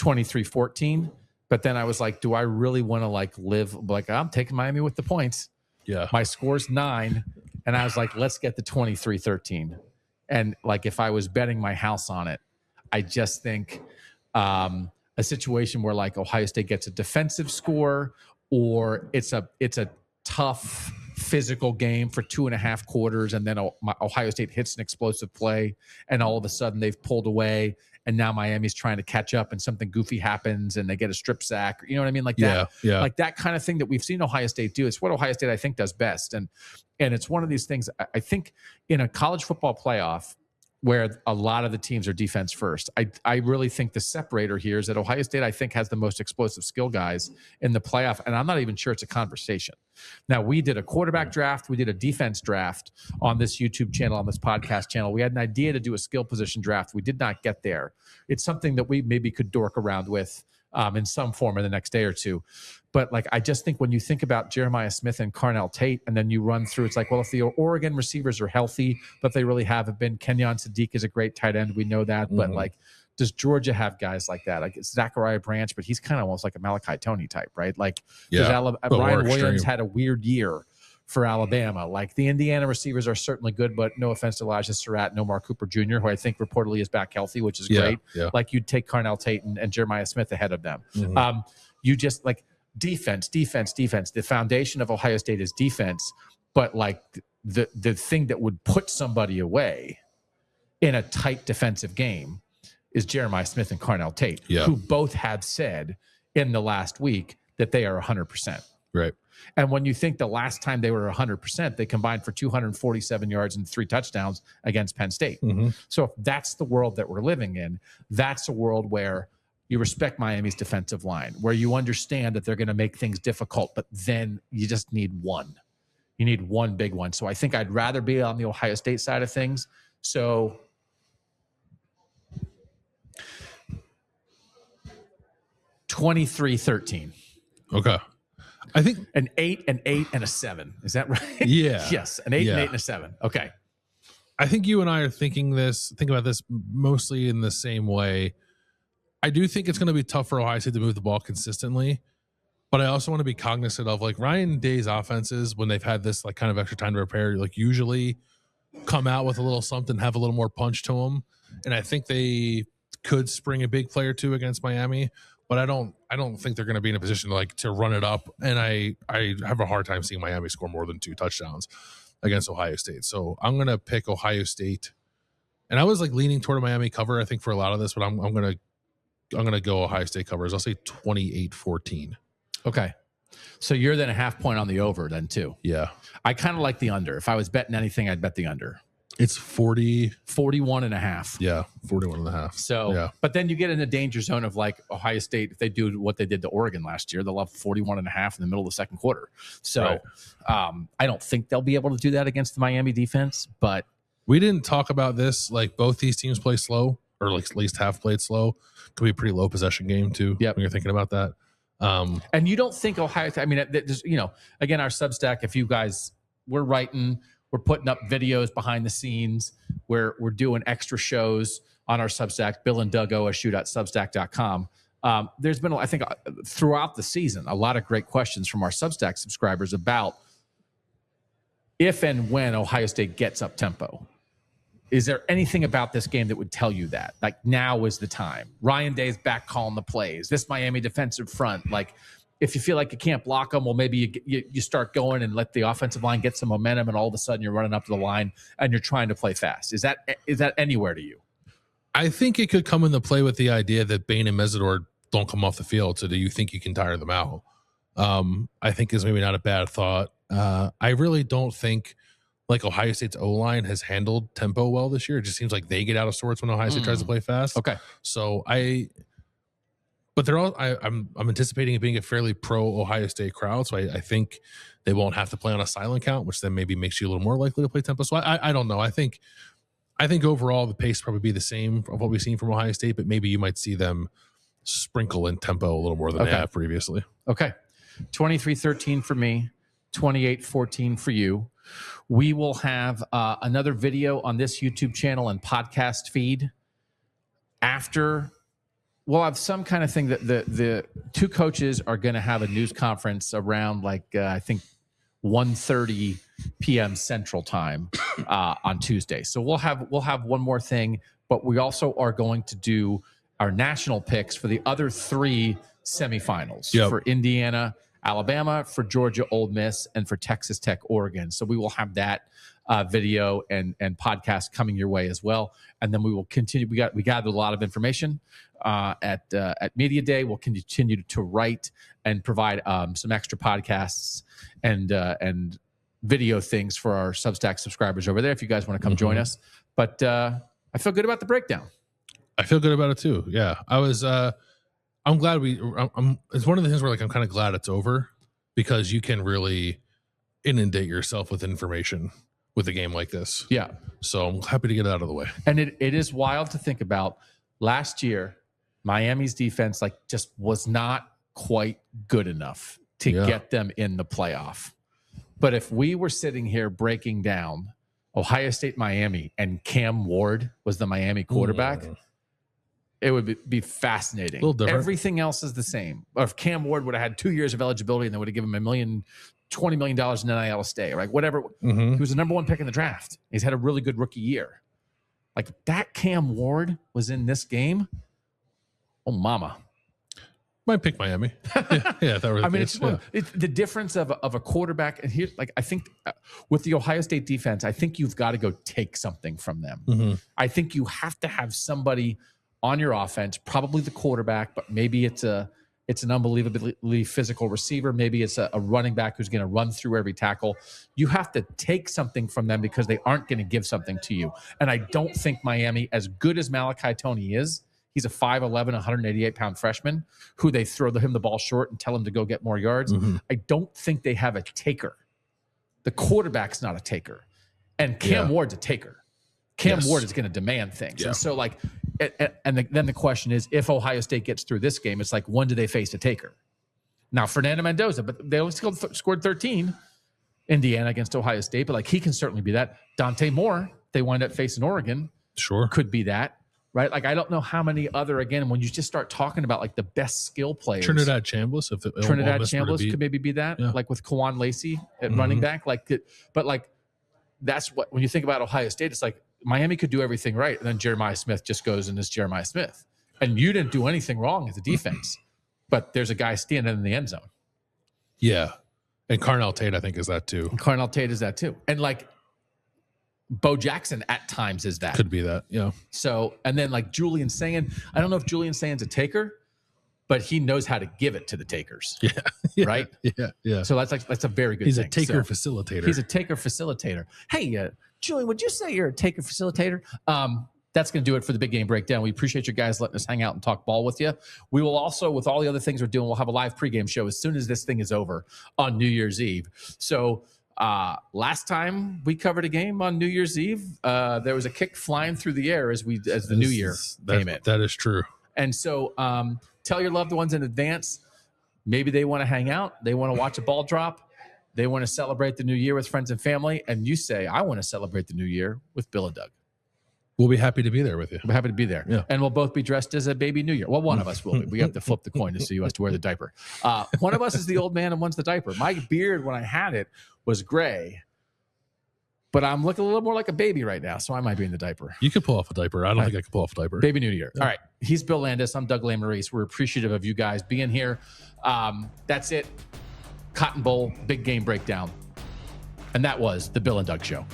23-14. But then I was like, do I really want to live I'm taking Miami with the points. Yeah. My score's 9. And I was like, let's get the 23-13. And like, if I was betting my house on it, I just think a situation where like Ohio State gets a defensive score, or it's a tough physical game for 2.5 quarters, and then Ohio State hits an explosive play, and all of a sudden they've pulled away, and now Miami's trying to catch up, and something goofy happens, and they get a strip sack. You know what I mean? Like that, like that kind of thing that we've seen Ohio State do. It's what Ohio State, I think, does best, and it's one of these things. I think in a college football playoff, where a lot of the teams are defense first, I really think the separator here is that Ohio State, I think, has the most explosive skill guys in the playoff, and I'm not even sure it's a conversation. Now, we did a quarterback draft. We did a defense draft on this YouTube channel, on this podcast channel. We had an idea to do a skill position draft. We did not get there. It's something that we maybe could dork around with in some form in the next day or two. But like, I just think when you think about Jeremiah Smith and Carnell Tate, and then you run through, it's like, well, if the Oregon receivers are healthy, but they really haven't been. Kenyon Sadiq is a great tight end. We know that. But like, does Georgia have guys like that? Like, it's Zachariah Branch, but he's kind of almost like a Malachi Toney type, right? Like, Ryan Williams had a weird year for Alabama. Like, the Indiana receivers are certainly good, but no offense to Elijah Surratt, no Mark Cooper Jr., who I think reportedly is back healthy, which is great. Yeah. Like, you'd take Carnell Tate and Jeremiah Smith ahead of them. You just like defense. The foundation of Ohio State is defense, but like the thing that would put somebody away in a tight defensive game is Jeremiah Smith and Carnell Tate, who both have said in the last week that they are 100%. Right. And when you think the last time they were 100%, they combined for 247 yards and 3 touchdowns against Penn State. So if that's the world that we're living in, that's a world where you respect Miami's defensive line, where you understand that they're going to make things difficult, but then you just need one. You need one big one. So I think I'd rather be on the Ohio State side of things. So 23-13. Okay. I think An 8, an 8, and a 7. Is that right? Yeah. Yes, an 8, Yeah. an 8, and a 7. Okay. I think you and I are thinking about this mostly in the same way. I do think it's going to be tough for Ohio State to move the ball consistently, but I also want to be cognizant of like Ryan Day's offenses when they've had this like kind of extra time to prepare, like usually come out with a little something, have a little more punch to them. And I think they could spring a big play or two against Miami, but I don't think they're going to be in a position to run it up. And I have a hard time seeing Miami score more than 2 touchdowns against Ohio State. So I'm going to pick Ohio State. And I was like leaning toward a Miami cover, I think, for a lot of this, but I'm going to go Ohio State covers. I'll say 28-14. Okay. So you're then a half point on the over then too. Yeah. I kind of like the under. If I was betting anything, I'd bet the under. It's 41 and a half. Yeah, 41 and a half. So, yeah. But then you get in the danger zone of like Ohio State, if they do what they did to Oregon last year, they'll have 41 and a half in the middle of the second quarter. So Right. I don't think they'll be able to do that against the Miami defense, but We didn't talk about this. Like both these teams play slow, or like at least half played slow. Could be a pretty low possession game too. Yep. When you're thinking about that. and you don't think Ohio, I mean, there's, again, our Substack, if you guys, we're putting up videos behind the scenes where we're doing extra shows on our Substack, Bill and Doug OSU.substack.com. There's been, I think, throughout the season, a lot of great questions from our Substack subscribers about if and when Ohio State gets up tempo. Is there anything about this game that would tell you that? Like, now is the time. Ryan Day's back calling the plays. This Miami defensive front, like, if you feel like you can't block them, well, maybe you start going and let the offensive line get some momentum, and all of a sudden you're running up to the line and you're trying to play fast. Is that anywhere to you? I think it could come into play with the idea that Bain and Mesidor don't come off the field. So do you think you can tire them out? I think is maybe not a bad thought. I really don't think like Ohio State's O-line has handled tempo well this year. It just seems like they get out of sorts when Ohio State tries to play fast. Okay. So but they're all. I'm anticipating it being a fairly pro Ohio State crowd, so I think they won't have to play on a silent count, which then maybe makes you a little more likely to play tempo. So I don't know. I think overall the pace probably be the same of what we've seen from Ohio State, but maybe you might see them sprinkle in tempo a little more than they have previously. Okay, 23-13 for me, 28-14 for you. We will have another video on this YouTube channel and podcast feed after. We'll have some kind of thing that the two coaches are going to have a news conference around I think 1:30 p.m. Central Time on Tuesday. So we'll have one more thing, but we also are going to do our national picks for the other 3 semifinals for Indiana, Alabama, for Georgia, Ole Miss, and for Texas Tech, Oregon. So we will have that video and podcast coming your way as well. And then we will continue. We gathered a lot of information at Media Day. We'll continue to write and provide some extra podcasts and video things for our Substack subscribers over there if you guys want to come join us. But I feel good about the breakdown. I feel good about it too. Yeah, I'm glad it's one of the things where I'm kind of glad it's over, because you can really inundate yourself with information with a game like this. Yeah. So I'm happy to get it out of the way. And it is wild to think about. Last year, Miami's defense just was not quite good enough to get them in the playoff. But if we were sitting here breaking down Ohio State, Miami, and Cam Ward was the Miami quarterback, it would be fascinating. A little different. Everything else is the same. Or if Cam Ward would have had 2 years of eligibility and they would have given him $20 million in NIL to stay, right? Whatever. He was the number 1 pick in the draft. He's had a really good rookie year. Like, that Cam Ward was in this game. Oh, mama. Might pick Miami. Yeah, that was. I mean, it's the difference of a quarterback. And here, I think with the Ohio State defense, I think you've got to go take something from them. I think you have to have somebody on your offense, probably the quarterback, but maybe it's an unbelievably physical receiver. Maybe it's a running back who's going to run through every tackle. You have to take something from them because they aren't going to give something to you. And I don't think Miami, as good as Malachi Toney is, he's a 5'11", 188-pound freshman who they throw him the ball short and tell him to go get more yards. I don't think they have a taker. The quarterback's not a taker. And Cam Ward's a taker. Cam Ward is going to demand things. And so, then the question is, if Ohio State gets through this game, it's like, when do they face a taker? Now, Fernando Mendoza, but they only scored 13. Indiana against Ohio State, but like he can certainly be that. Dante Moore, they wind up facing Oregon. Sure. Could be that, right? Like I don't know how many other, again, when you just start talking about like the best skill players. Trinidad Chambliss, could maybe be that, like with Kawan Lacey at running back. But like that's what, when you think about Ohio State, it's like Miami could do everything right. And then Jeremiah Smith just goes and is Jeremiah Smith. And you didn't do anything wrong as a defense, but there's a guy standing in the end zone. Yeah. And Carnell Tate, I think, is that too. Carnell Tate is that too. And like Bo Jackson at times is that. Could be that, yeah. So, and then like Julian Sayin, I don't know if Julian Sayin's a taker, but he knows how to give it to the takers. Yeah. Right? Yeah. So that's a very good thing. He's a taker facilitator. He's a taker facilitator. Hey, Julian, would you say you're a taker facilitator? That's going to do it for the big game breakdown. We appreciate you guys letting us hang out and talk ball with you. We will also, with all the other things we're doing, we'll have a live pregame show as soon as this thing is over on New Year's Eve. So last time we covered a game on New Year's Eve, there was a kick flying through the air as the new year came in. That is true. And so tell your loved ones in advance, maybe they want to hang out, they want to watch a ball drop, they want to celebrate the new year with friends and family, and you say, I want to celebrate the new year with Bill and Doug. We'll be happy to be there with you. We're happy to be there. Yeah. And we'll both be dressed as a baby New Year. Well, one of us will be. We have to flip the coin to see who has to wear the diaper. One of us is the old man and one's the diaper. My beard, when I had it, was gray. But I'm looking a little more like a baby right now, so I might be in the diaper. You could pull off a diaper. I don't think I could pull off a diaper. Baby New Year. Yeah. All right. He's Bill Landis. I'm Doug Lesmerises. We're appreciative of you guys being here. That's it. Cotton Bowl, big game breakdown. And that was the Bill and Doug Show.